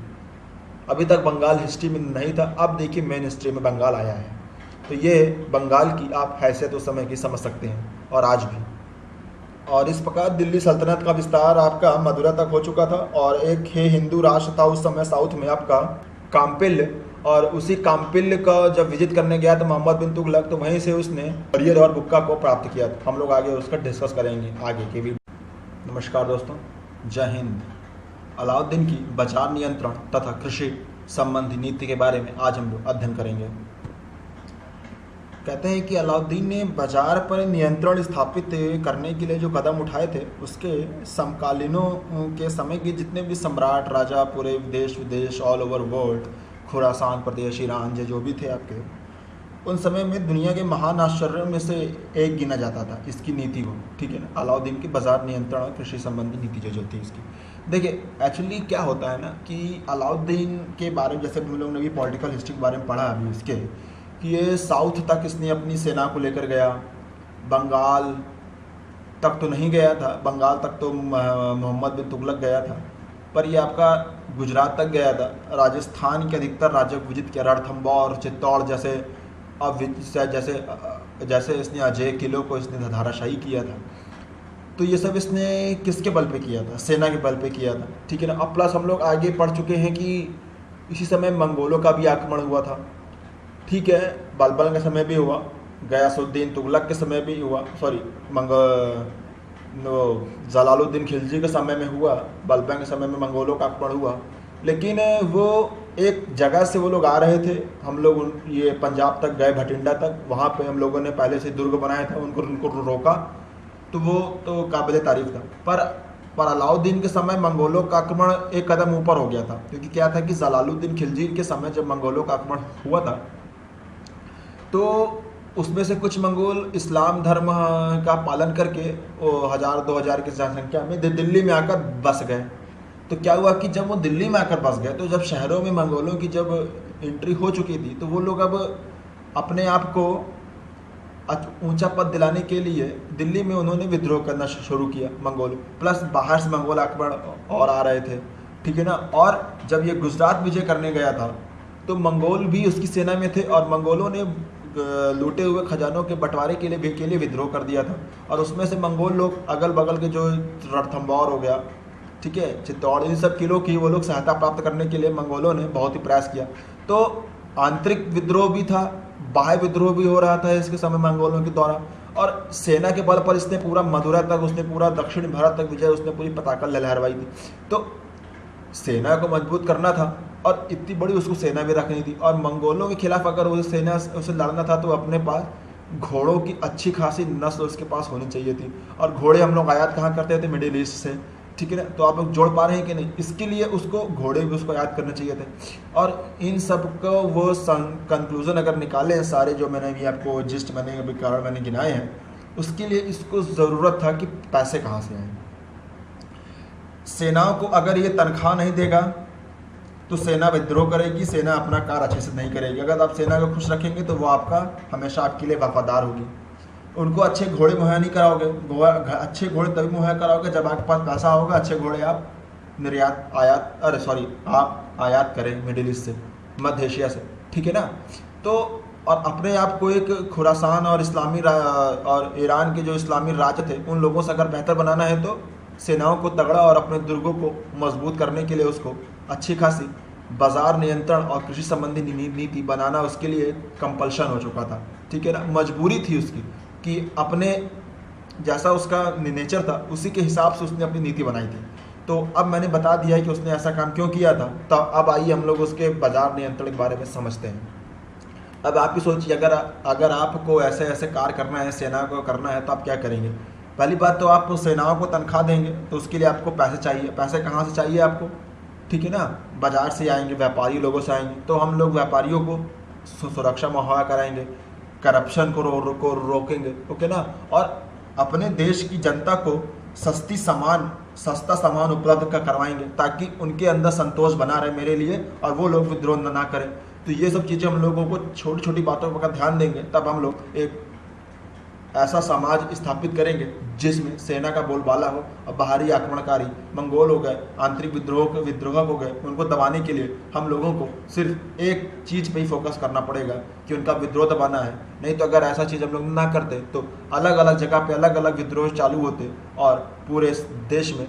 Speaker 1: अभी तक बंगाल हिस्ट्री में नहीं था, अब देखिए मेन हिस्ट्री में बंगाल आया है। तो ये बंगाल की आप हैसियत उस समय की समझ सकते हैं और आज भी। और इस प्रकार दिल्ली सल्तनत का विस्तार आपका मदुरा तक हो चुका था और एक है हिंदू राष्ट्र था उस समय साउथ में आपका काम्पिल्य, और उसी काम्पिल्य का जब विजिट करने गया था मोहम्मद बिन तुगलक, तो वहीं से उसने अरियल और बुक्का को प्राप्त किया था। हम लोग आगे उसका डिस्कस करेंगे आगे के भी। नमस्कार दोस्तों, जय हिंद। अलाउद्दीन की बाजार नियंत्रण तथा कृषि संबंधी नीति के बारे में आज हम लोग अध्ययन करेंगे। कहते हैं कि अलाउद्दीन ने बाजार पर नियंत्रण स्थापित करने के लिए जो कदम उठाए थे, उसके समकालीनों के समय के जितने भी सम्राट, राजा, पूरे देश विदेश, ऑल ओवर वर्ल्ड, खुरासान प्रदेश, ईरान जो भी थे आपके, उन समय में दुनिया के महान आश्चर्यों में से एक गिना जाता था इसकी नीति को। ठीक है ना, अलाउद्दीन की बाजार नियंत्रण और कृषि संबंधी नीति जो थी इसकी। देखिए एक्चुअली क्या होता है ना कि अलाउद्दीन के बारे में, जैसे हम लोगों ने भी पॉलिटिकल हिस्ट्री के बारे में पढ़ा अभी इसके, कि ये साउथ तक इसने अपनी सेना को लेकर गया, बंगाल तक तो नहीं गया था, बंगाल तक तो मोहम्मद बिन तुगलक गया था, पर ये आपका गुजरात तक गया था, राजस्थान के अधिकतर राज्यों को विजित किया, रणथंभौर, चित्तौड़ जैसे अब जैसे इसने अजय किलों को इसने धाराशाही किया था। तो ये सब इसने किसके बल पे किया था? सेना के बल पे किया था। ठीक है ना। अब प्लस हम लोग आगे पढ़ चुके हैं कि इसी समय मंगोलों का भी आक्रमण हुआ था। ठीक है, बलबन के समय भी हुआ, गयासुद्दीन तुगलक के समय भी हुआ, जलालुद्दीन खिलजी के समय में हुआ, बलबन के समय में मंगोलों का आक्रमण हुआ। लेकिन वो एक जगह से वो लोग आ रहे थे, हम लोग ये पंजाब तक गए, भटिंडा तक, वहाँ पे हम लोगों ने पहले से दुर्ग बनाया था, उनको रोका, तो वो तो काबिल तारीफ था। पर अलाउद्दीन के समय मंगोलों का आक्रमण एक कदम ऊपर हो गया था, क्योंकि क्या था कि जलालुद्दीन खिलजी के समय जब मंगोलों का आक्रमण हुआ था, तो उसमें से कुछ मंगोल इस्लाम धर्म का पालन करके 1000-2000 की जनसंख्या में दिल्ली में आकर बस गए। तो क्या हुआ कि जब वो दिल्ली में आकर बस गए, तो जब शहरों में मंगोलों की जब एंट्री हो चुकी थी, तो वो लोग अब अपने आप को ऊंचा पद दिलाने के लिए दिल्ली में उन्होंने विद्रोह करना शुरू किया मंगोल, प्लस बाहर से मंगोल आक्रमण और आ रहे थे। ठीक है ना। और जब ये गुजरात विजय करने गया था, तो मंगोल भी उसकी सेना में थे और मंगोलों ने लूटे हुए खजानों के बंटवारे के लिए विद्रोह कर दिया था। और उसमें से मंगोल लोग अगल बगल के जो रणथंभौर हो गया, ठीक है, चित्तौड़, इन सब किलों की वो लोग सहायता प्राप्त करने के लिए मंगोलों ने बहुत ही प्रयास किया। तो आंतरिक विद्रोह भी था, बाह्य विद्रोह भी हो रहा था इसके समय मंगोलों के द्वारा, और सेना के बल पर इसने पूरा मथुरा तक, उसने पूरा दक्षिण भारत तक विजय, उसने पूरी पताका लहराई थी। तो सेना को मजबूत करना था और इतनी बड़ी उसको सेना भी रखनी थी, और मंगोलों के खिलाफ अगर उसे लड़ना था, तो अपने पास घोड़ों की अच्छी खासी नस्ल उसके पास होनी चाहिए थी। और घोड़े हम लोग आयात कहाँ करते थे? मिडिल ईस्ट से। ठीक है ना। तो आप लोग जोड़ पा रहे हैं कि नहीं? इसके लिए उसको घोड़े भी उसको याद करने चाहिए थे। और इन सब को वो कंक्लूजन अगर निकाले हैं सारे, जो मैंने अभी आपको जिस्ट मैंने अभी कारण मैंने गिनाए हैं, उसके लिए इसको ज़रूरत था कि पैसे कहाँ से आए। सेनाओं को अगर ये तनख्वाह नहीं देगा, तो सेना विद्रोह करेगी, सेना अपना कार्य अच्छे से नहीं करेगी। अगर आप सेना को खुश रखेंगे, तो वो आपका हमेशा आपके लिए वफादार होगी। उनको अच्छे घोड़े मुहैया नहीं कराओगे, अच्छे घोड़े तभी मुहैया कराओगे जब आपके पास पैसा होगा। अच्छे घोड़े आप आप आयात करें मिडिल ईस्ट से, मध्य एशिया से। ठीक है ना। तो और अपने आप को एक खुरासान और और ईरान के जो इस्लामी राज्य थे, उन लोगों से अगर बेहतर बनाना है, तो सेनाओं को तगड़ा और अपने दुर्गों को मजबूत करने के लिए उसको अच्छी खासी बाजार नियंत्रण और कृषि संबंधी नीति बनाना उसके लिए कंपल्शन हो चुका था। ठीक है ना। मजबूरी थी उसकी कि अपने जैसा उसका नेचर था, उसी के हिसाब से उसने अपनी नीति बनाई थी। तो अब मैंने बता दिया है कि उसने ऐसा काम क्यों किया था। तो अब आइए हम लोग उसके बाजार नियंत्रण के बारे में समझते हैं। अब आप ही सोचिए, अगर आपको ऐसे ऐसे कार्य करना है, सेना को करना है, तो आप क्या करेंगे? पहली बात तो आप सेनाओं को तनख्वाह देंगे, तो उसके लिए आपको पैसे चाहिए। पैसे कहाँ से चाहिए आपको? ठीक है ना। बाजार से आएंगे, व्यापारी लोगों से आएंगे। तो हम लोग व्यापारियों को सुरक्षा मुहैया कराएंगे, करप्शन को रोकेंगे। ओके ना। और अपने देश की जनता को सस्ता सामान उपलब्ध करवाएंगे, ताकि उनके अंदर संतोष बना रहे मेरे लिए, और वो लोग विद्रोह ना करें। तो ये सब चीज़ें हम लोगों को छोटी छोटी बातों पर ध्यान देंगे, तब हम लोग एक ऐसा समाज स्थापित करेंगे जिसमें सेना का बोलबाला हो और बाहरी आक्रमणकारी मंगोल हो गए, आंतरिक विद्रोह हो गए, उनको दबाने के लिए हम लोगों को सिर्फ एक चीज़ पे ही फोकस करना पड़ेगा कि उनका विद्रोह दबाना है। नहीं तो अगर ऐसा चीज़ हम लोग ना करते तो अलग अलग जगह पे अलग अलग विद्रोह चालू होते और पूरे देश में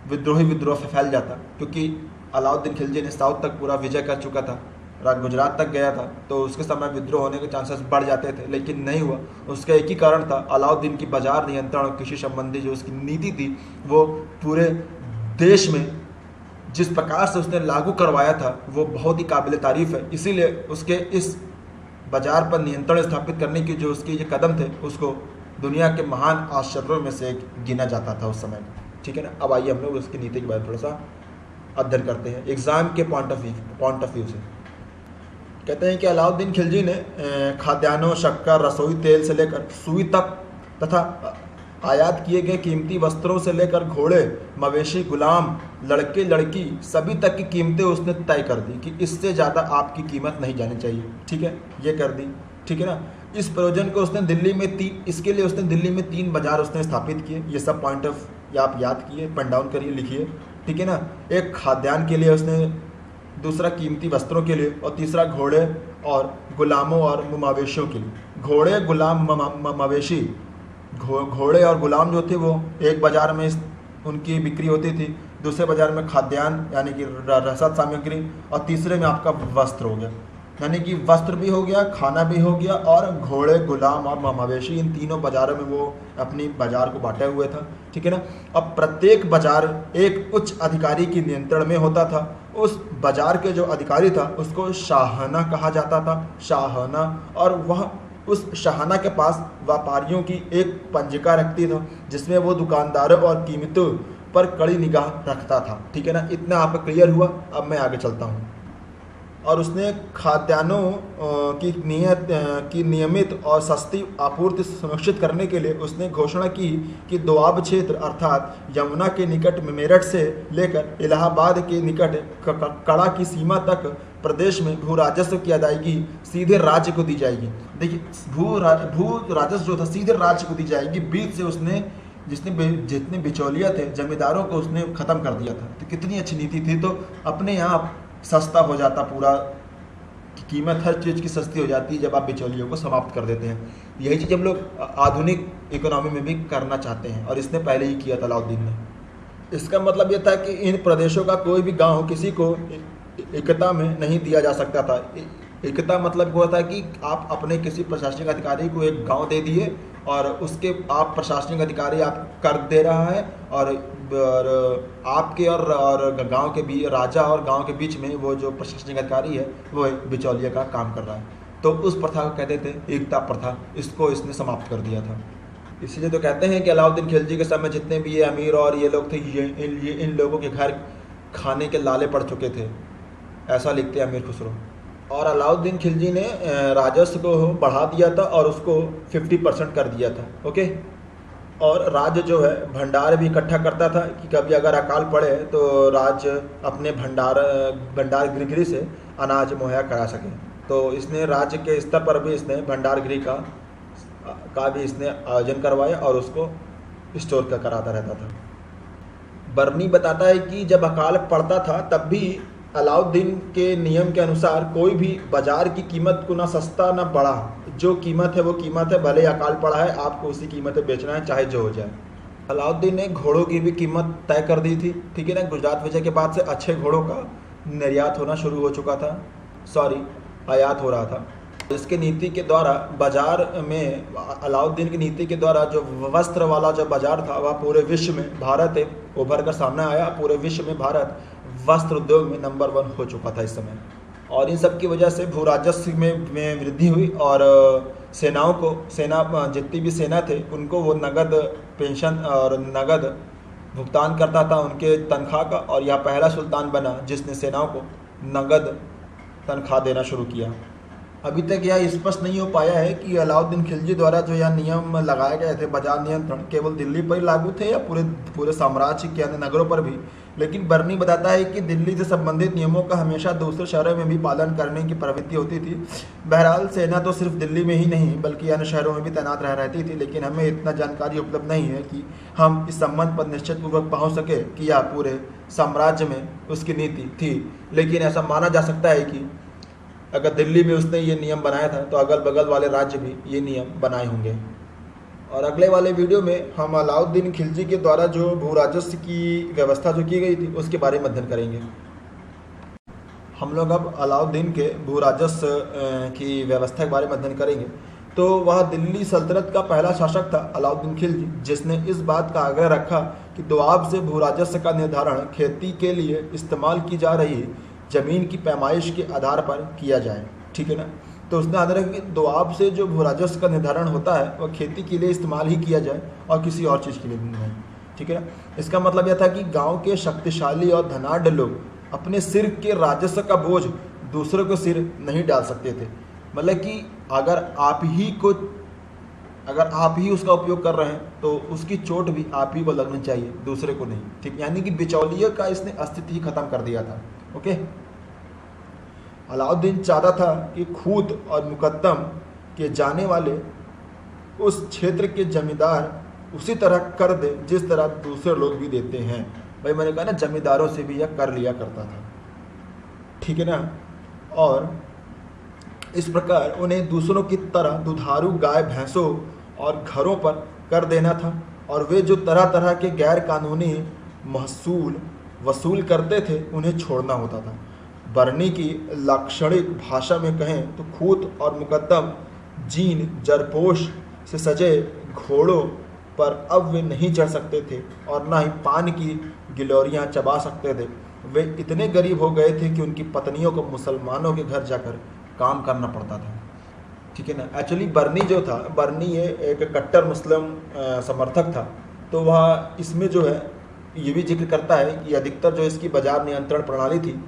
Speaker 1: विद्रोह फैल जाता, क्योंकि अलाउद्दीन खिलजी ने साउथ तक पूरा विजय कर चुका था, गुजरात तक गया था, तो उसके समय विद्रोह होने के चांसेस बढ़ जाते थे, लेकिन नहीं हुआ। उसका एक ही कारण था, अलाउद्दीन की बाजार नियंत्रण और कृषि संबंधी जो उसकी नीति थी वो पूरे देश में जिस प्रकार से उसने लागू करवाया था वो बहुत ही काबिल तारीफ है। इसीलिए उसके इस बाजार पर नियंत्रण स्थापित करने की जो उसके ये कदम थे उसको दुनिया के महान आश्चर्यों में से एक गिना जाता था उस समय। ठीक है ना। अब आइए हम लोग उसकी नीति के बारे में थोड़ा सा अध्ययन करते हैं एग्जाम के पॉइंट ऑफ व्यू से। कहते हैं कि अलाउद्दीन खिलजी ने खाद्यान्नों, शक्कर, रसोई तेल से लेकर सुई तक तथा आयात किए गए कीमती वस्त्रों से लेकर घोड़े, मवेशी, गुलाम, लड़के लड़की सभी तक की कीमतें उसने तय कर दी कि इससे ज़्यादा आपकी कीमत नहीं जानी चाहिए। ठीक है, ये कर दी। ठीक है ना। इस प्रयोजन को उसने दिल्ली में इसके लिए उसने दिल्ली में 3 बाजार उसने स्थापित किए। ये सब पॉइंट ऑफ या आप याद किए, पेन डाउन करिए, लिखिए। ठीक है ना। एक खाद्यान्न के लिए उसने, दूसरा कीमती वस्त्रों के लिए, और तीसरा घोड़े और गुलामों और मवेशियों के लिए। घोड़े, गुलाम, मवेशी, घोड़े और गुलाम जो थे वो एक बाज़ार में उनकी बिक्री होती थी, दूसरे बाज़ार में खाद्यान्न यानी कि रसद सामग्री, और तीसरे में आपका वस्त्र हो गया, यानी कि वस्त्र भी हो गया, खाना भी हो गया, और घोड़े, गुलाम और मवेशी, इन तीनों बाज़ारों में वो अपनी बाज़ार को बांटे हुए था। ठीक है ना। अब प्रत्येक बाज़ार एक उच्च अधिकारी की नियंत्रण में होता था। उस बाज़ार के जो अधिकारी था उसको शाहना कहा जाता था, शाहना, और वह उस शाहना के पास व्यापारियों की एक पंजिका रखती था जिसमें वो दुकानदारों और कीमतों पर कड़ी निगाह रखता था। ठीक है ना। इतना आप क्लियर हुआ। अब मैं आगे चलता हूँ। और उसने खाद्यान्नों की नियमित और सस्ती आपूर्ति सुनिश्चित करने के लिए उसने घोषणा की कि दोआब क्षेत्र अर्थात यमुना के निकट मेरठ से लेकर इलाहाबाद के निकट कड़ा की सीमा तक प्रदेश में भू राजस्व की अदायगी सीधे राज्य को दी जाएगी। देखिए, भू राजस्व जो था सीधे राज्य को दी जाएगी। बीच से उसने जितने बिचौलिया थे, जमींदारों को उसने ख़त्म कर दिया था। तो कितनी अच्छी नीति थी। तो अपने आप सस्ता हो जाता, पूरा कीमत हर चीज़ की सस्ती हो जाती है जब आप बिचौलियों को समाप्त कर देते हैं। यही चीज़ हम लोग आधुनिक इकोनॉमी में भी करना चाहते हैं, और इसने पहले ही किया था अलाउद्दीन ने। इसका मतलब ये था कि इन प्रदेशों का कोई भी गांव किसी को एकता में नहीं दिया जा सकता था। एकता मतलब हुआ था कि आप अपने किसी प्रशासनिक अधिकारी को एक गांव दे दिए और उसके आप प्रशासनिक अधिकारी आप कर दे रहा है, और आपके और गांव के बीच, राजा और गांव के बीच में वो जो प्रशासनिक अधिकारी है वो एक बिचौलिया का काम कर रहा है। तो उस प्रथा को कहते थे एकता प्रथा। इसको इसने समाप्त कर दिया था। इसीलिए तो कहते हैं कि अलाउद्दीन खिलजी के समय जितने भी ये अमीर और ये लोग थे, ये इन लोगों के घर खाने के लाले पड़ चुके थे, ऐसा लिखते हैं अमीर खुसरो। और अलाउद्दीन खिलजी ने राजस्व को बढ़ा दिया था और उसको 50% कर दिया था। ओके। और राज्य जो है भंडार भी इकट्ठा करता था कि कभी अगर अकाल पड़े तो राज्य अपने भंडार गृह से अनाज मुहैया करा सके। तो इसने राज्य के स्तर पर भी इसने भंडार गृह का भी इसने आयोजन करवाया और उसको स्टोर कराता रहता था। बर्नी बताता है कि जब अकाल पड़ता था तब भी अलाउद्दीन के नियम के अनुसार कोई भी बाजार की कीमत को ना सस्ता ना बढ़ा। जो कीमत है वो कीमत है, भले अकाल पड़ा है आपको उसी कीमत पे बेचना है चाहे जो हो जाए। अलाउद्दीन ने घोड़ों की भी कीमत तय कर दी थी। ठीक है ना। गुजरात विजय के बाद से अच्छे घोड़ों का निर्यात होना शुरू हो चुका था, आयात हो रहा था। इसके नीति के द्वारा बाजार में, अलाउद्दीन की नीति के द्वारा जो वस्त्र वाला जो बाजार था वह पूरे विश्व में भारत उभर कर सामने आया। पूरे विश्व में भारत वस्त्र उद्योग में नंबर 1 हो चुका था इस समय। और इन सब की वजह से भू राजस्व में वृद्धि हुई और सेना जितनी भी सेना थे उनको वो नगद पेंशन और नगद भुगतान करता था उनके तनख्वाह का। और यह पहला सुल्तान बना जिसने सेनाओं को नगद तनख्वाह देना शुरू किया। अभी तक यह स्पष्ट नहीं हो पाया है कि अलाउद्दीन खिलजी द्वारा जो यह नियम लगाए गए थे बाजार नियंत्रण केवल दिल्ली पर ही लागू थे या पूरे पूरे साम्राज्य के अन्य नगरों पर भी। लेकिन बर्नी बताता है कि दिल्ली से संबंधित नियमों का हमेशा दूसरे शहरों में भी पालन करने की प्रवृत्ति होती थी। बहरहाल सेना तो सिर्फ दिल्ली में ही नहीं बल्कि अन्य शहरों में भी तैनात रह रहती थी, लेकिन हमें इतना जानकारी उपलब्ध नहीं है कि हम इस संबंध पर निश्चित पूर्वक पहुँच सके कि यह पूरे साम्राज्य में उसकी नीति थी। लेकिन ऐसा माना जा सकता है कि अगर दिल्ली में उसने ये नियम बनाया था तो अगल बगल वाले राज्य भी ये नियम बनाए होंगे। और अगले वाले वीडियो में हम अलाउद्दीन खिलजी के द्वारा जो भू राजस्व की व्यवस्था जो की गई थी उसके बारे में अध्ययन करेंगे। हम लोग अब अलाउद्दीन के भू राजस्व की व्यवस्था के बारे में अध्ययन करेंगे। तो वह दिल्ली सल्तनत का पहला शासक था अलाउद्दीन खिलजी, जिसने इस बात का आग्रह रखा कि दोआब से भू राजस्व का निर्धारण खेती के लिए इस्तेमाल की जा रही ज़मीन की पैमाइश के आधार पर किया जाए। ठीक है ना। तो उसने आग्रह किया कि दोआब से जो भू राजस्व का निर्धारण होता है वह खेती के लिए इस्तेमाल ही किया जाए और किसी और चीज़ के लिए नहीं। ठीक है ना। इसका मतलब यह था कि गांव के शक्तिशाली और धनाढ़ लोग अपने सिर के राजस्व का बोझ दूसरों के सिर नहीं डाल सकते थे। मतलब कि अगर आप ही उसका उपयोग कर रहे हैं तो उसकी चोट भी आप ही को लगनी चाहिए, दूसरे को नहीं। ठीक, यानी कि बिचौलिए का इसने अस्तित्व ही खत्म कर दिया था। ओके। अलाउद्दीन चाहता था कि खूत और मुकद्दम के जाने वाले उस क्षेत्र के जमींदार उसी तरह कर दे जिस तरह दूसरे लोग भी देते हैं। भाई मैंने कहा ना, जमींदारों से भी यह कर लिया करता था। ठीक है ना। और इस प्रकार उन्हें दूसरों की तरह दुधारू गाय भैंसों और घरों पर कर देना था, और वे जो तरह तरह के गैर कानूनी महसूल वसूल करते थे उन्हें छोड़ना होता था। बरनी की लाक्षणिक भाषा में कहें तो खूत और मुकद्दम जीन जरपोश से सजे घोड़ों पर अब वे नहीं चढ़ सकते थे और ना ही पान की गिलोरियां चबा सकते थे। वे इतने गरीब हो गए थे कि उनकी पत्नियों को मुसलमानों के घर जाकर काम करना पड़ता था। ठीक है ना। एक्चुअली बरनी जो था, बरनी ये एक कट्टर मुस्लिम समर्थक था। तो वह इसमें जो है ये भी जिक्र करता है कि अधिकतर जो इसकी बाजार नियंत्रण प्रणाली थी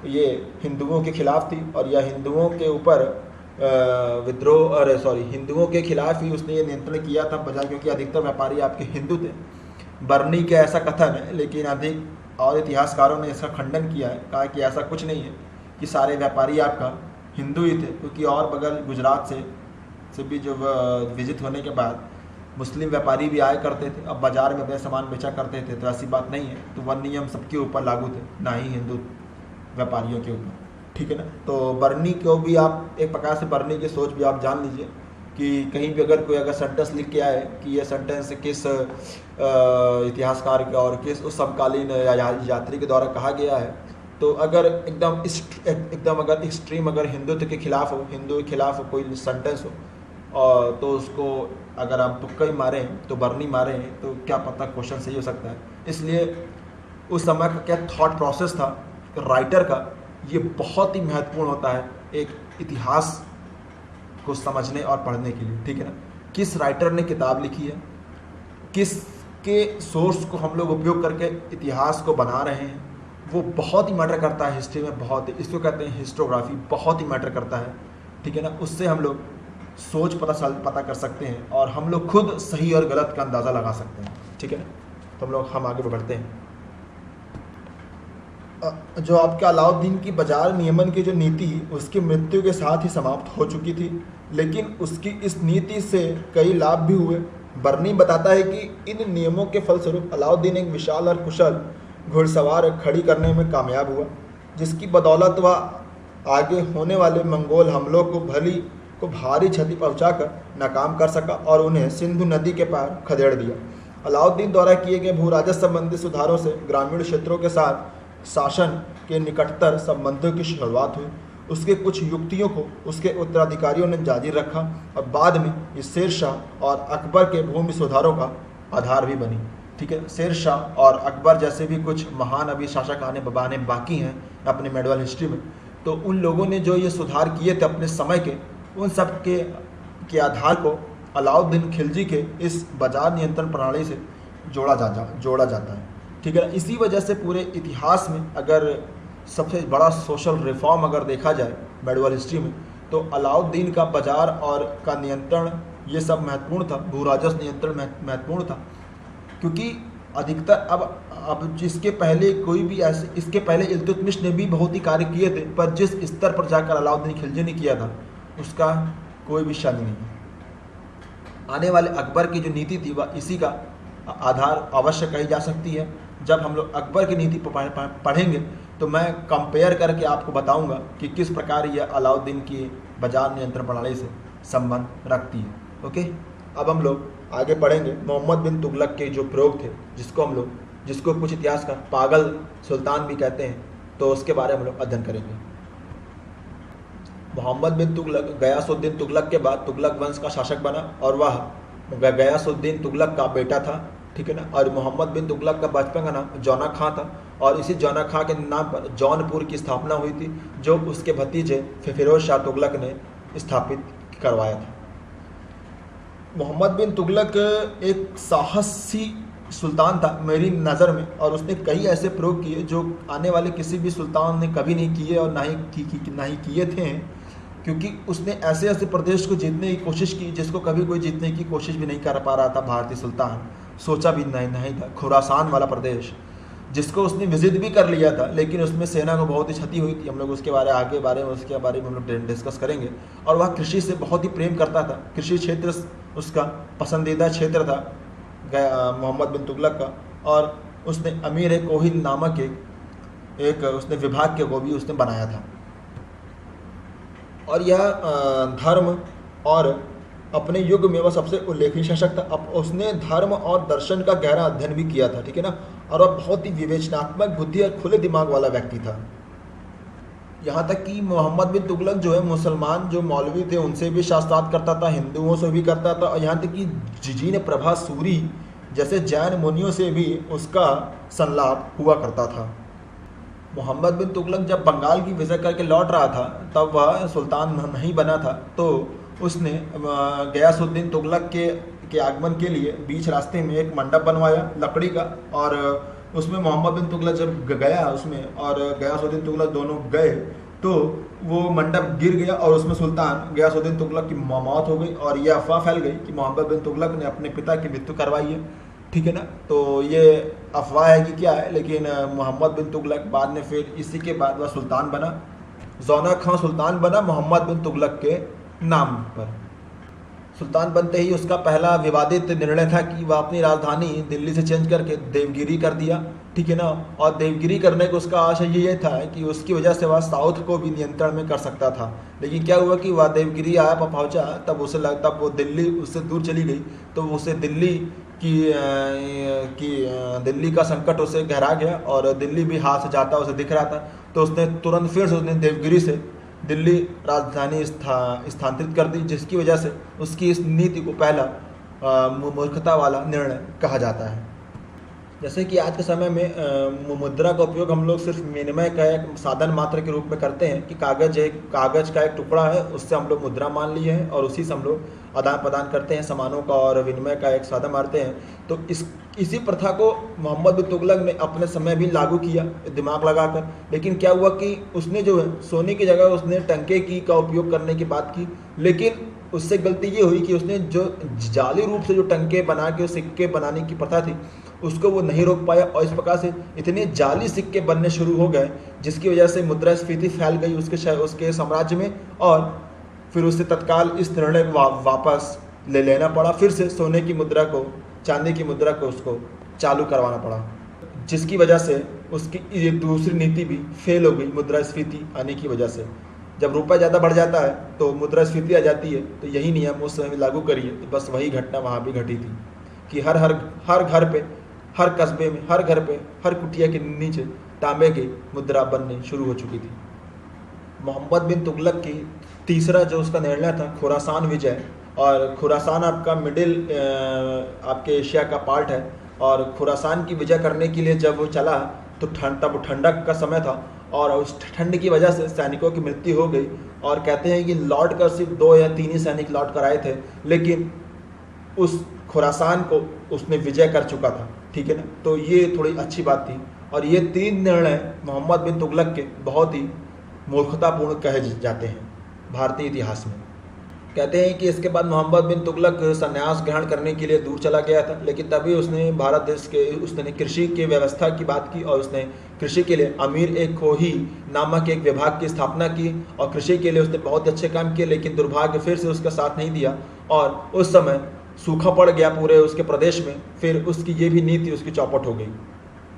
Speaker 1: ये हिंदुओं के खिलाफ थी, और यह हिंदुओं के ऊपर हिंदुओं के खिलाफ ही उसने ये नियंत्रण किया था बाजार, क्योंकि अधिकतर व्यापारी आपके हिंदू थे। बरनी का ऐसा कथन है, लेकिन अधिक और इतिहासकारों ने इसका खंडन किया है, कहा कि ऐसा कुछ नहीं है कि सारे व्यापारी आपका हिंदू ही थे, क्योंकि और बगल गुजरात से भी जो विजिट होने के बाद मुस्लिम व्यापारी भी आया करते थे, अब बाज़ार में अपने सामान बेचा करते थे। तो ऐसी बात नहीं है। तो वह नियम सबके ऊपर लागू थे, ना ही हिंदू व्यापारियों के ऊपर। ठीक है ना। तो बरनी को भी आप एक प्रकार से बरनी की सोच भी आप जान लीजिए कि कहीं भी अगर कोई सेंटेंस लिख के आए कि यह सेंटेंस किस इतिहासकार के और किस उस समकालीन यात्री के द्वारा कहा गया है, तो अगर एकदम अगर एक्सट्रीम अगर हिंदुत्व के खिलाफ हो, हिंदू के खिलाफ हो कोई सेंटेंस हो, और तो उसको अगर आप तुक्का ही मारें तो बरनी मारें तो क्या पता क्वेश्चन सही हो सकता है। इसलिए उस समय का क्या थॉट प्रोसेस था राइटर का, ये बहुत ही महत्वपूर्ण होता है एक इतिहास को समझने और पढ़ने के लिए। ठीक है ना। किस राइटर ने किताब लिखी है, किसके सोर्स को हम लोग उपयोग करके इतिहास को बना रहे हैं, वो बहुत ही मैटर करता है हिस्ट्री में। बहुत ही, इसको कहते हैं हिस्टोग्राफी, बहुत ही मैटर करता है। ठीक है ना। उससे हम लोग सोच पता कर सकते हैं और हम लोग खुद सही और गलत का अंदाज़ा लगा सकते हैं। ठीक है ना। तो हम आगे बढ़ते हैं। जो आपके अलाउद्दीन की बाजार नियमन की जो नीति उसकी मृत्यु के साथ ही समाप्त हो चुकी थी, लेकिन उसकी इस नीति से कई लाभ भी हुए। बर्नी बताता है कि इन नियमों के फलस्वरूप अलाउद्दीन एक विशाल और कुशल घुड़सवार खड़ी करने में कामयाब हुआ, जिसकी बदौलत वह आगे होने वाले मंगोल हमलों को भारी क्षति पहुंचाकर नाकाम कर सका और उन्हें सिंधु नदी के पार खदेड़ दिया। अलाउद्दीन द्वारा किए गए भू राजस्व संबंधी सुधारों से ग्रामीण क्षेत्रों के साथ शासन के निकटतर संबंधों की शुरुआत हुई। उसके कुछ युक्तियों को उसके उत्तराधिकारियों ने जारी रखा और बाद में ये शेर शाह और अकबर के भूमि सुधारों का आधार भी बनी। ठीक है। शेर शाह और अकबर जैसे भी कुछ महान अभी शासक आने बाकी हैं अपने मेडवल हिस्ट्री में, तो उन लोगों ने जो ये सुधार किए थे अपने समय के, उन सब के आधार को अलाउद्दीन खिलजी के इस बाजार नियंत्रण प्रणाली से जोड़ा जाता है। ठीक है। इसी वजह से पूरे इतिहास में अगर सबसे बड़ा सोशल रिफॉर्म अगर देखा जाए मेडवल हिस्ट्री में, तो अलाउद्दीन का बाजार और का नियंत्रण ये सब महत्वपूर्ण था, भू राजस्व नियंत्रण महत्वपूर्ण था, क्योंकि अधिकतर अब जिसके पहले कोई भी ऐसे, इसके पहले इल्तुतमिश ने भी बहुत ही कार्य किए थे, पर जिस स्तर पर जाकर अलाउद्दीन खिलजी ने किया था उसका कोई भी शक नहीं। आने वाले अकबर की जो नीति थी वह इसी का आधार अवश्य कही जा सकती है। जब हम लोग अकबर की नीति पढ़ेंगे तो मैं कंपेयर करके आपको बताऊंगा कि किस प्रकार यह अलाउद्दीन की बाजार नियंत्रण प्रणाली से संबंध रखती है। ओके, अब हम लोग आगे पढ़ेंगे मोहम्मद बिन तुगलक के जो प्रयोग थे, जिसको कुछ इतिहासकार पागल सुल्तान भी कहते हैं, तो उसके बारे में हम लोग अध्ययन करेंगे। मोहम्मद बिन तुगलक गयासुद्दीन तुगलक के बाद तुगलक वंश का शासक बना और वह गयासुद्दीन तुगलक का बेटा था, ठीक है ना। और मोहम्मद बिन तुगलक का बचपन का नाम जौना खां था और इसी जौना खां के नाम पर जौनपुर की स्थापना हुई थी, जो उसके भतीजे फिरोज शाह तुगलक ने स्थापित करवाया था। मोहम्मद बिन तुगलक एक साहसी सुल्तान था मेरी नज़र में, और उसने कई ऐसे प्रयोग किए जो आने वाले किसी भी सुल्तान ने कभी नहीं किए और ना ही किए थे, क्योंकि उसने ऐसे ऐसे प्रदेश को जीतने की कोशिश की जिसको कभी कोई जीतने की कोशिश भी नहीं कर पा रहा था भारतीय सुल्तान, सोचा भी नहीं था। खुरासान वाला प्रदेश जिसको उसने विजिट भी कर लिया था, लेकिन उसमें सेना को बहुत ही क्षति हुई थी। हम लोग उसके बारे में हम लोग डिस्कस करेंगे। और वह कृषि से बहुत ही प्रेम करता था, कृषि क्षेत्र उसका पसंदीदा क्षेत्र था मोहम्मद बिन तुगलक का। और उसने अमीर कोहिल नामक एक उसने विभाग को भी उसने बनाया था। और यह धर्म और अपने युग में वह सबसे उल्लेखनीय शासक था। अब उसने धर्म और दर्शन का गहरा अध्ययन भी किया था, ठीक है ना। और वह बहुत ही विवेचनात्मक बुद्धि और खुले दिमाग वाला व्यक्ति था। यहाँ तक कि मोहम्मद बिन तुगलक जो है मुसलमान जो मौलवी थे उनसे भी शास्त्रार्थ करता था, हिंदुओं से भी करता था, और यहाँ तक कि जिजीन प्रभा सूरी जैसे जैन मुनियों से भी उसका संलाप हुआ करता था। मोहम्मद बिन तुगलक जब बंगाल की विजय करके लौट रहा था तब वह सुल्तान नहीं बना था, तो उसने गयासुद्दीन तुगलक के आगमन के लिए बीच रास्ते में एक मंडप बनवाया लकड़ी का, और उसमें मोहम्मद बिन तुगलक जब गया उसमें और गयासुद्दीन तुगलक दोनों गए तो वो मंडप गिर गया और उसमें सुल्तान गयासुद्दीन तुगलक की मौत हो गई। और यह अफवाह फैल गई कि मोहम्मद बिन तुगलक ने अपने पिता की मृत्यु करवाई है, ठीक है ना। तो ये अफवाह है कि क्या है, लेकिन मोहम्मद बिन तुगलक बाद में फिर इसी के बाद वह सुल्तान बना, जौना खां सुल्तान बना मोहम्मद बिन तुगलक के नाम पर। सुल्तान बनते ही उसका पहला विवादित निर्णय था कि वह अपनी राजधानी दिल्ली से चेंज करके देवगिरी कर दिया, ठीक है ना। और देवगिरी करने का उसका आशय ये था कि उसकी वजह से वह साउथ को भी नियंत्रण में कर सकता था। लेकिन क्या हुआ कि वह देवगिरी आया पर पहुँचा तब वो दिल्ली उससे दूर चली गई, तो उसे दिल्ली का संकट उसे गहरा गया और दिल्ली भी हाथ से जाता उसे दिख रहा था। तो उसने तुरंत फिर से उसने देवगिरी से दिल्ली राजधानी स्थानांतरित कर दी, जिसकी वजह से उसकी इस नीति को पहला मूर्खता वाला निर्णय कहा जाता है। जैसे कि आज के समय में मुद्रा का उपयोग हम लोग सिर्फ विनिमय का एक साधन मात्र के रूप में करते हैं कि कागज़ का एक टुकड़ा है, उससे हम लोग मुद्रा मान लिए हैं और उसी से हम लोग आदान प्रदान करते हैं सामानों का और विनिमय का एक साधन मानते हैं। तो इसी प्रथा को मोहम्मद बिन तुगलक ने अपने समय भी लागू किया दिमाग लगाकर। लेकिन क्या हुआ कि उसने जो है सोने की जगह उसने टंके का उपयोग करने की बात की, लेकिन उससे गलती ये हुई कि उसने जो जाली रूप से जो टंके बना के सिक्के बनाने की प्रथा थी उसको वो नहीं रोक पाया, और इस प्रकार से इतने जाली सिक्के बनने शुरू हो गए जिसकी वजह से मुद्रास्फीति फैल गई उसके साम्राज्य में। और फिर उसे तत्काल इस निर्णय को वापस ले लेना पड़ा, फिर से सोने की मुद्रा को चांदी की मुद्रा को उसको चालू करवाना पड़ा, जिसकी वजह से उसकी ये दूसरी नीति भी फेल हो गई मुद्रास्फीति आने की वजह से। जब रुपया ज़्यादा बढ़ जाता है तो मुद्रास्फीति आ जाती है, तो यही नियम उस समय लागू करिए। तो बस वही घटना वहाँ भी घटी थी कि हर घर पे, हर कस्बे में, हर घर पे, हर कुटिया के नीचे तांबे की मुद्रा बनने शुरू हो चुकी थी। मोहम्मद बिन तुगलक की तीसरा जो उसका निर्णय था खुरासान विजय, और खुरासान आपका मिडिल आपके एशिया का पार्ट है, और खुरासान की विजय करने के लिए जब वो चला तो तब ठंडक का समय था और उस ठंड की वजह से सैनिकों की मृत्यु हो गई। और कहते हैं कि लौट कर सिर्फ 2 या 3 ही सैनिक लौट कर आए थे, लेकिन उस खुरासान को उसने विजय कर चुका था, ठीक है ना। तो ये थोड़ी अच्छी बात थी। और ये 3 निर्णय मोहम्मद बिन तुगलक के बहुत ही मूर्खतापूर्ण कहे जाते हैं। भारतीय इतिहास में। कहते हैं कि इसके बाद मोहम्मद बिन तुगलक संन्यास ग्रहण करने के लिए दूर चला गया था, लेकिन तभी उसने भारत देश के उसने कृषि की व्यवस्था की बात की और उसने कृषि के लिए अमीर एक खोही नामक एक विभाग की स्थापना की और कृषि के लिए उसने बहुत अच्छे काम किए, लेकिन दुर्भाग्य फिर से उसका साथ नहीं दिया और उस समय सूखा पड़ गया पूरे उसके प्रदेश में। फिर उसकी ये भी नीति उसकी चौपट हो गई।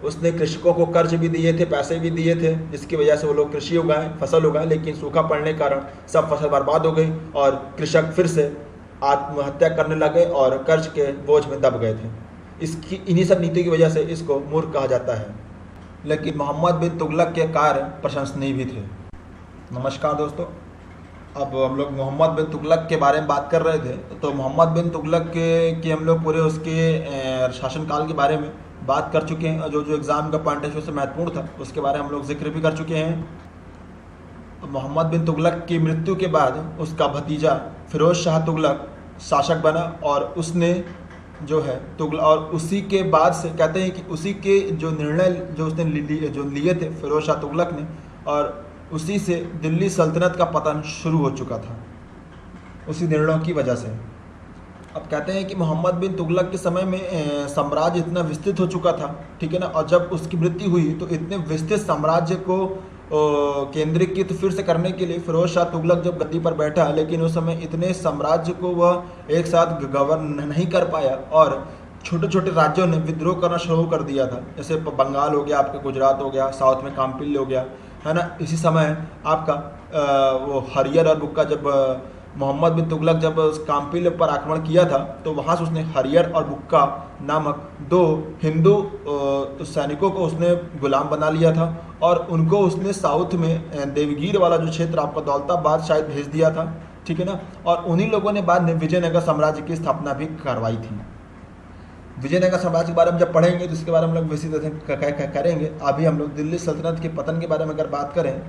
Speaker 1: उसने कृषकों को कर्ज भी दिए थे, पैसे भी दिए थे, जिसकी वजह से वो लोग कृषि उगाएं, फसल उगाएं, लेकिन सूखा पड़ने के कारण सब फसल बर्बाद हो गई और कृषक फिर से आत्महत्या करने लगे और कर्ज के बोझ में दब गए थे। इसकी इन्हीं सब नीति की वजह से इसको मूर्ख कहा जाता है, लेकिन मोहम्मद बिन तुगलक के कार्य प्रशंसनीय भी थे। नमस्कार दोस्तों, अब हम लोग मोहम्मद बिन तुगलक के बारे में बात कर रहे थे। तो मोहम्मद बिन तुगलक के हम लोग पूरे उसके शासनकाल के बारे में बात कर चुके हैं। जो जो एग्ज़ाम का पॉइंट है उससे महत्वपूर्ण था उसके बारे में हम लोग जिक्र भी कर चुके हैं। मोहम्मद बिन तुगलक की मृत्यु के बाद उसका भतीजा फिरोज शाह तुगलक शासक बना और उसने जो है और उसी के बाद से कहते हैं कि उसी के जो निर्णय जो उसने लिए थे फिरोज शाह तुगलक ने, और उसी से दिल्ली सल्तनत का पतन शुरू हो चुका था, उसी निर्णयों की वजह से। अब कहते हैं कि मोहम्मद बिन तुगलक के समय में साम्राज्य इतना विस्तृत हो चुका था, ठीक है ना, और जब उसकी मृत्यु हुई तो इतने विस्तृत साम्राज्य को केंद्रीकृत फिर से करने के लिए फिरोज शाह तुगलक जब गद्दी पर बैठा, लेकिन उस समय इतने साम्राज्य को वह एक साथ गवर्न नहीं कर पाया और छोटे छोटे राज्यों ने विद्रोह करना शुरू कर दिया था। जैसे बंगाल हो गया, आपका गुजरात हो गया, साउथ में काम्पिल्य हो गया, है ना। इसी समय आपका वो हरियर और बुक्का, जब मोहम्मद बिन तुगलक जब काम्पिल्य पर आक्रमण किया था तो वहाँ से उसने हरियर और बुक्का नामक दो हिंदू सैनिकों को उसने गुलाम बना लिया था और उनको उसने साउथ में देवगिर वाला जो क्षेत्र आपका दौलताबाद शायद भेज दिया था, ठीक है ना। और उन्हीं लोगों ने बाद में विजयनगर साम्राज्य की स्थापना भी करवाई थी। विजयनगर साम्राज्य के बारे में जब पढ़ेंगे तो इसके बारे में हम लोग विस्तृत करेंगे। अभी हम लोग दिल्ली सल्तनत के पतन के बारे में अगर बात करें,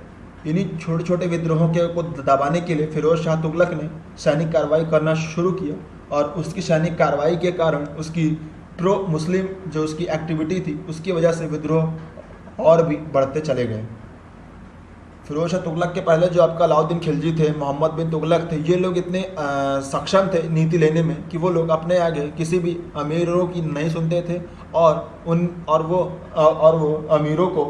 Speaker 1: इन्हीं छोटे छोटे विद्रोहों के को दबाने के लिए फिरोज शाह तुगलक ने सैनिक कार्रवाई करना शुरू किया और उसकी सैनिक कार्रवाई के कारण उसकी प्रो मुस्लिम जो उसकी एक्टिविटी थी उसकी वजह से विद्रोह और भी बढ़ते चले गए। फिरोज शाह तुगलक के पहले जो आपका अलाउद्दीन खिलजी थे, मोहम्मद बिन तुगलक थे, ये लोग इतने सक्षम थे नीति लेने में कि वो लोग अपने आगे किसी भी अमीरों की नहीं सुनते थे और वो अमीरों को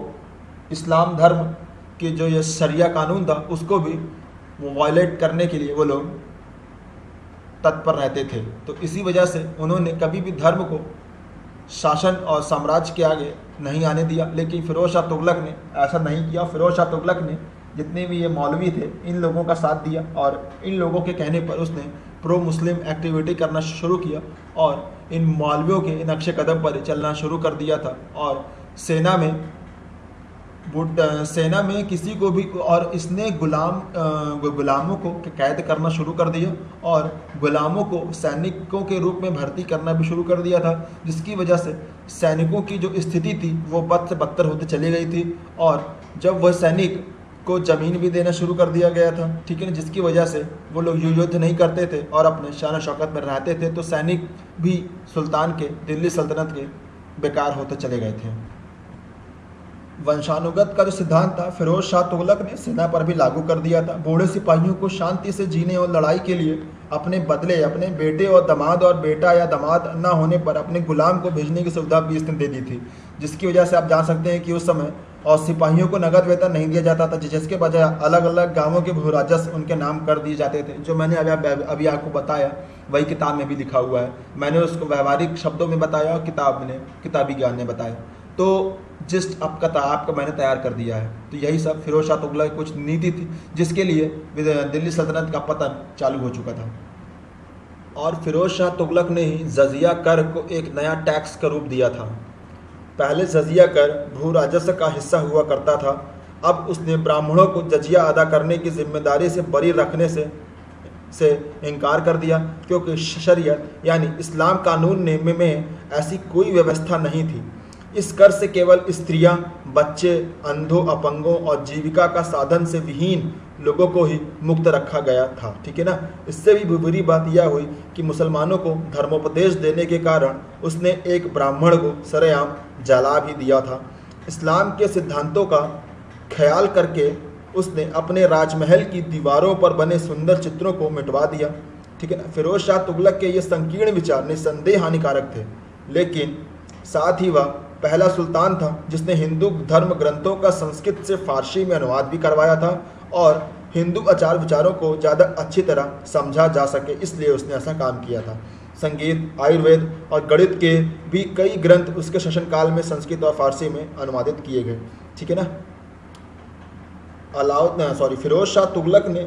Speaker 1: इस्लाम धर्म कि जो ये शरिया कानून था उसको भी वायलेट करने के लिए वो लोग तत्पर रहते थे। तो इसी वजह से उन्होंने कभी भी धर्म को शासन और साम्राज्य के आगे नहीं आने दिया। लेकिन फिरोज शाह तुगलक ने ऐसा नहीं किया। फिरोज शाह तुगलक ने जितने भी ये मौलवी थे इन लोगों का साथ दिया और इन लोगों के कहने पर उसने प्रो मुस्लिम एक्टिविटी करना शुरू किया और इन मौलवियों के नक्शे कदम पर चलना शुरू कर दिया था। और सेना में किसी को भी, और इसने गुलामों को कैद करना शुरू कर दिया और गुलामों को सैनिकों के रूप में भर्ती करना भी शुरू कर दिया था, जिसकी वजह से सैनिकों की जो स्थिति थी वो बद से बदतर होते चली गई थी। और जब वह सैनिक को ज़मीन भी देना शुरू कर दिया गया था, ठीक है ना, जिसकी वजह से वो लोग युद्ध नहीं करते थे और अपने शान शौकत में रहते थे, तो सैनिक भी सुल्तान के, दिल्ली सल्तनत के बेकार होते चले गए थे। वंशानुगत का जो सिद्धांत था फिरोज शाह तुगलक ने सेना पर भी लागू कर दिया था। बूढ़े सिपाहियों को शांति से जीने और लड़ाई के लिए अपने बदले अपने बेटे और दामाद और बेटा या दामाद न होने पर अपने गुलाम को भेजने की सुविधा भी इसने दे दी थी, जिसकी वजह से आप जान सकते हैं कि उस समय और सिपाहियों को नगद वेतन नहीं दिया जाता था, जिसके बजाय अलग अलग गाँवों के भू राजस्व उनके नाम कर दिए जाते थे। जो मैंने अभी आपको बताया वही किताब में भी लिखा हुआ है। मैंने उसको व्यवहारिक शब्दों में बताया और किताबी ज्ञान ने बताया, तो जिस्ट आपका मैंने तैयार कर दिया है। तो यही सब फिरोज शाह तुगलक की कुछ नीति थी जिसके लिए दिल्ली सल्तनत का पतन चालू हो चुका था। और फिरोज शाह तुगलक ने ही जजिया कर को एक नया टैक्स का रूप दिया था। पहले जजिया कर भू राजस्व का हिस्सा हुआ करता था, अब उसने ब्राह्मणों को जजिया अदा करने की जिम्मेदारी से बरी रखने से इनकार कर दिया, क्योंकि शरीयत यानी इस्लाम कानून में ऐसी कोई व्यवस्था नहीं थी। इस कर से केवल स्त्रियां, बच्चे, अंधों, अपंगों और जीविका का साधन से विहीन लोगों को ही मुक्त रखा गया था, ठीक है ना। इससे भी बुरी बात यह हुई कि मुसलमानों को धर्मोपदेश देने के कारण उसने एक ब्राह्मण को सरेआम जला भी दिया था। इस्लाम के सिद्धांतों का ख्याल करके उसने अपने राजमहल की दीवारों पर बने सुंदर चित्रों को मिटवा दिया। ठीक है ना। फिरोज शाह तुगलक के ये संकीर्ण विचार निस्संदेह हानिकारक थे, लेकिन साथ ही वह पहला सुल्तान था जिसने हिंदू धर्म ग्रंथों का संस्कृत से फारसी में अनुवाद भी करवाया था और हिंदू आचार विचारों को ज़्यादा अच्छी तरह समझा जा सके, इसलिए उसने ऐसा काम किया था। संगीत, आयुर्वेद और गणित के भी कई ग्रंथ उसके शासनकाल में संस्कृत और फारसी में अनुवादित किए गए। ठीक है ना। फिरोज शाह तुगलक ने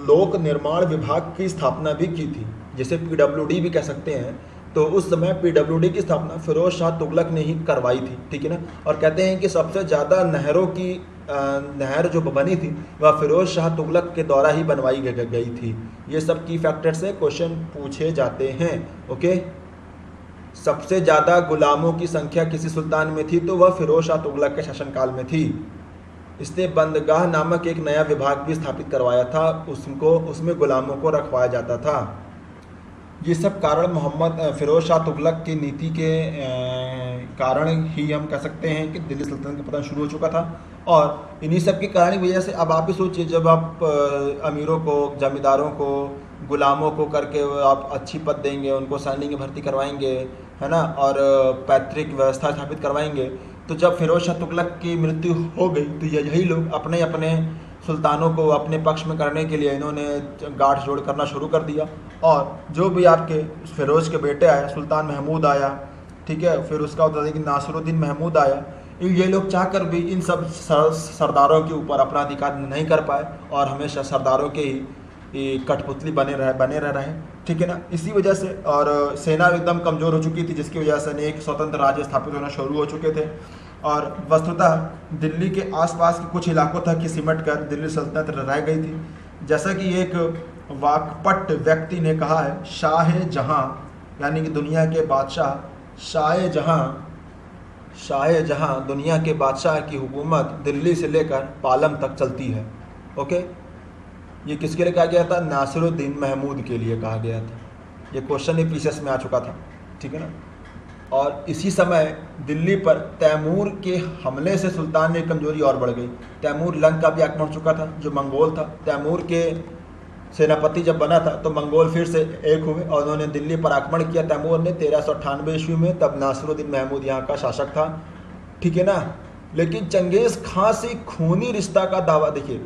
Speaker 1: लोक निर्माण विभाग की स्थापना भी की थी, जिसे PWD भी कह सकते हैं। तो उस समय PWD की स्थापना फिरोज शाह तुगलक ने ही करवाई थी। ठीक है ना। और कहते हैं कि सबसे ज़्यादा नहर जो बनी थी वह फिरोज शाह तुगलक के द्वारा ही बनवाई गई थी। ये सब की फैक्टर से क्वेश्चन पूछे जाते हैं। ओके। सबसे ज़्यादा गुलामों की संख्या किसी सुल्तान में थी तो वह फिरोज शाह तुगलक के शासनकाल में थी। इसने बंदगाह नामक एक नया विभाग भी स्थापित करवाया था, उसमें गुलामों को रखवाया जाता था। ये सब कारण फिरोज शाह तुगलक की नीति के कारण ही हम कह सकते हैं कि दिल्ली सल्तनत का पतन शुरू हो चुका था। और इन्हीं सब के कारण की वजह से अब आप ही सोचिए, जब आप अमीरों को, जमींदारों को, गुलामों को करके आप अच्छी पद देंगे, उनको सैनिक की भर्ती करवाएंगे, है ना, और पैतृक व्यवस्था स्थापित करवाएंगे, तो जब फिरोज शाह तुगलक की मृत्यु हो गई तो यही लोग अपने अपने सुल्तानों को अपने पक्ष में करने के लिए इन्होंने गांठ जोड़ करना शुरू कर दिया। और जो भी आपके फिरोज के बेटे आए, सुल्तान महमूद आया, ठीक है, फिर उसका होता था कि नासिरुद्दीन महमूद आया, ये लोग चाहकर भी इन सब सरदारों के ऊपर अपना अधिकार नहीं कर पाए और हमेशा सरदारों के ही कठपुतली बने रहे। ठीक है ना। इसी वजह से और सेना एकदम कमज़ोर हो चुकी थी, जिसकी वजह से अनेक स्वतंत्र राज्य स्थापित होना शुरू हो चुके थे। और वस्तुतः दिल्ली के आसपास के कुछ इलाकों तक की सिमट कर दिल्ली सल्तनत रह गई थी। जैसा कि एक वाकपट व्यक्ति ने कहा है, शाह जहां यानी कि दुनिया के बादशाह, शाह जहां दुनिया के बादशाह की हुकूमत दिल्ली से लेकर पालम तक चलती है। ओके। ये किसके लिए कहा गया था? नासिरुद्दीन महमूद के लिए कहा गया था। ये क्वेश्चन ही पीसीएस में आ चुका था। ठीक है ना। और इसी समय दिल्ली पर तैमूर के हमले से सुल्तान में कमजोरी और बढ़ गई। तैमूर लंग का भी आक्रमण चुका था, जो मंगोल था। तैमूर के सेनापति जब बना था तो मंगोल फिर से एक हुए और उन्होंने दिल्ली पर आक्रमण किया तैमूर ने 1398 ईस्वी में। तब नासिरुद्दीन महमूद यहाँ का शासक था। ठीक है ना। लेकिन चंगेज़ खां से खूनी रिश्ता का दावा, देखिए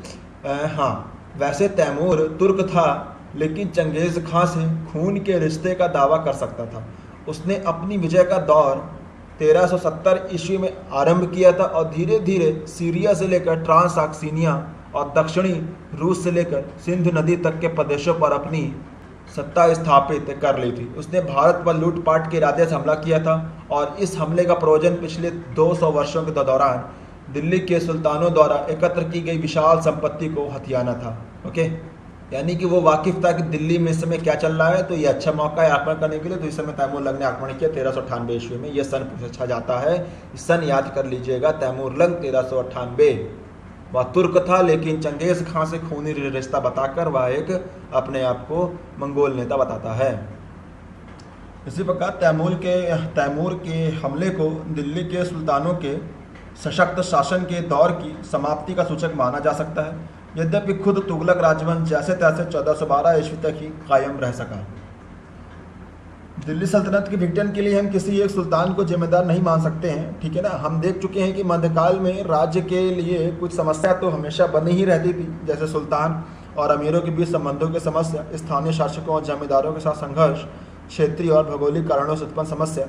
Speaker 1: हाँ, वैसे तैमूर तुर्क था लेकिन चंगेज़ खां से खून के रिश्ते का दावा कर सकता था। उसने अपनी विजय का दौर 1370 ईस्वी में आरंभ किया था और धीरे धीरे सीरिया से लेकर ट्रांसआक्सीनिया और दक्षिणी रूस से लेकर सिंधु नदी तक के प्रदेशों पर अपनी सत्ता स्थापित कर ली थी। उसने भारत पर लूटपाट के इरादे से हमला किया था और इस हमले का प्रयोजन पिछले 200 वर्षों के दौरान दिल्ली के सुल्तानों द्वारा एकत्र की गई विशाल संपत्ति को हथियाना था। ओके। यानी कि वो वाकिफ था कि दिल्ली में इस समय क्या चल रहा है, तो ये अच्छा मौका है आक्रमण करने के लिए। तो इस समय तैमूर लंग ने आक्रमण किया 1398 ईस्वी में। यह सन पूछा जाता है, सन याद कर लीजिएगा। तैमूर लंग 1398। वह तुर्क था लेकिन चंगेज़ खां से खूनी रिश्ता बताकर वह एक अपने आप को मंगोल नेता बताता है। इसी प्रकार तैमूर के हमले को दिल्ली के सुल्तानों के सशक्त शासन के दौर की समाप्ति का सूचक माना जा सकता है। यद्यपि खुद तुगलक राजवंश जैसे तैसे 1412 ईस्वी तक ही कायम रह सका। दिल्ली सल्तनत के विघटन के लिए हम किसी एक सुल्तान को जिम्मेदार नहीं मान सकते हैं। ठीक है ना। हम देख चुके हैं कि मध्यकाल में राज्य के लिए कुछ समस्या तो हमेशा बनी ही रहती थी, जैसे सुल्तान और अमीरों के बीच संबंधों की समस्या, स्थानीय शासकों और जमींदारों के साथ संघर्ष, क्षेत्रीय और भौगोलिक कारणों से उत्पन्न समस्या,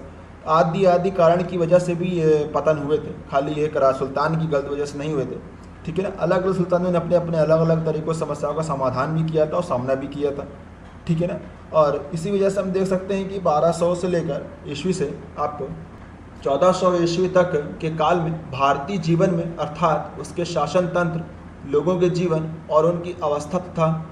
Speaker 1: आदि कारण की वजह से भी ये पतन हुए थे। खाली एक सुल्तान की गलत वजह से नहीं हुए थे। ठीक है ना। अलग अलग सुल्तानों ने अपने अपने अलग अलग तरीकों से समस्याओं का समाधान भी किया था और सामना भी किया था। ठीक है ना। और इसी वजह से हम देख सकते हैं कि 1200 से लेकर ईस्वी से आप 1400 ईस्वी तक के काल में भारतीय जीवन में, अर्थात उसके शासन तंत्र, लोगों के जीवन और उनकी अवस्था तथा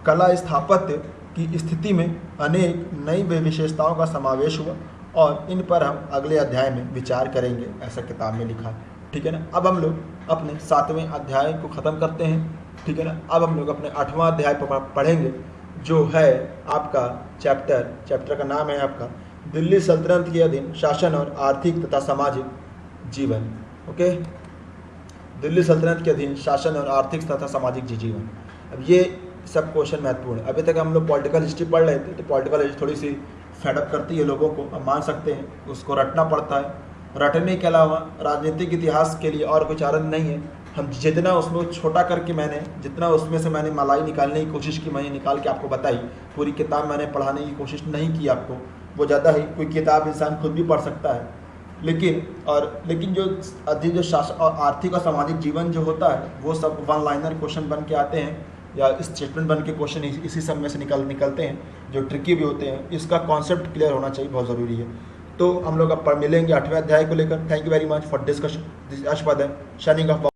Speaker 1: कला स्थापत्य की स्थिति में अनेक नई विशेषताओं का समावेश हुआ और इन पर हम अगले अध्याय में विचार करेंगे, ऐसा किताब में लिखा है। ठीक है ना। अब हम लोग अपने 7वें अध्याय को ख़त्म करते हैं। ठीक है ना। अब हम लोग अपने 8वां अध्याय पढ़ेंगे, जो है आपका चैप्टर का नाम है आपका दिल्ली सल्तनत के अधीन शासन और आर्थिक तथा सामाजिक जीवन। ओके। दिल्ली सल्तनत के अधीन शासन और आर्थिक तथा सामाजिक जीवन। अब ये सब क्वेश्चन महत्वपूर्ण है। अभी तक हम लोग पॉलिटिकल हिस्ट्री पढ़ रहे थे, तो पॉलिटिकल हिस्ट्री थोड़ी सी फेडअप करती है लोगों को, हम मान सकते हैं, उसको रटना पड़ता है। रटने के अलावा राजनीतिक इतिहास के लिए और कोई चारण नहीं है। हम जितना उसमें छोटा करके जितना उसमें से मैंने मलाई निकालने की कोशिश की, मैंने निकाल के आपको बताई। पूरी किताब मैंने पढ़ाने की कोशिश नहीं की आपको, वो ज़्यादा ही, कोई किताब इंसान खुद भी पढ़ सकता है। लेकिन जो शासन और आर्थिक और सामाजिक जीवन जो होता है, वो सब वन लाइनर क्वेश्चन बन के आते हैं, या स्टेटमेंट बन के क्वेश्चन इसी सब में से निकलते हैं, जो ट्रिकी भी होते हैं। इसका कॉन्सेप्ट क्लियर होना चाहिए, बहुत ज़रूरी है। तो हम लोग अब मिलेंगे 8वें अध्याय को लेकर। Thank you very much for discussion. This अश्वद है, शाइनिंग ऑफ।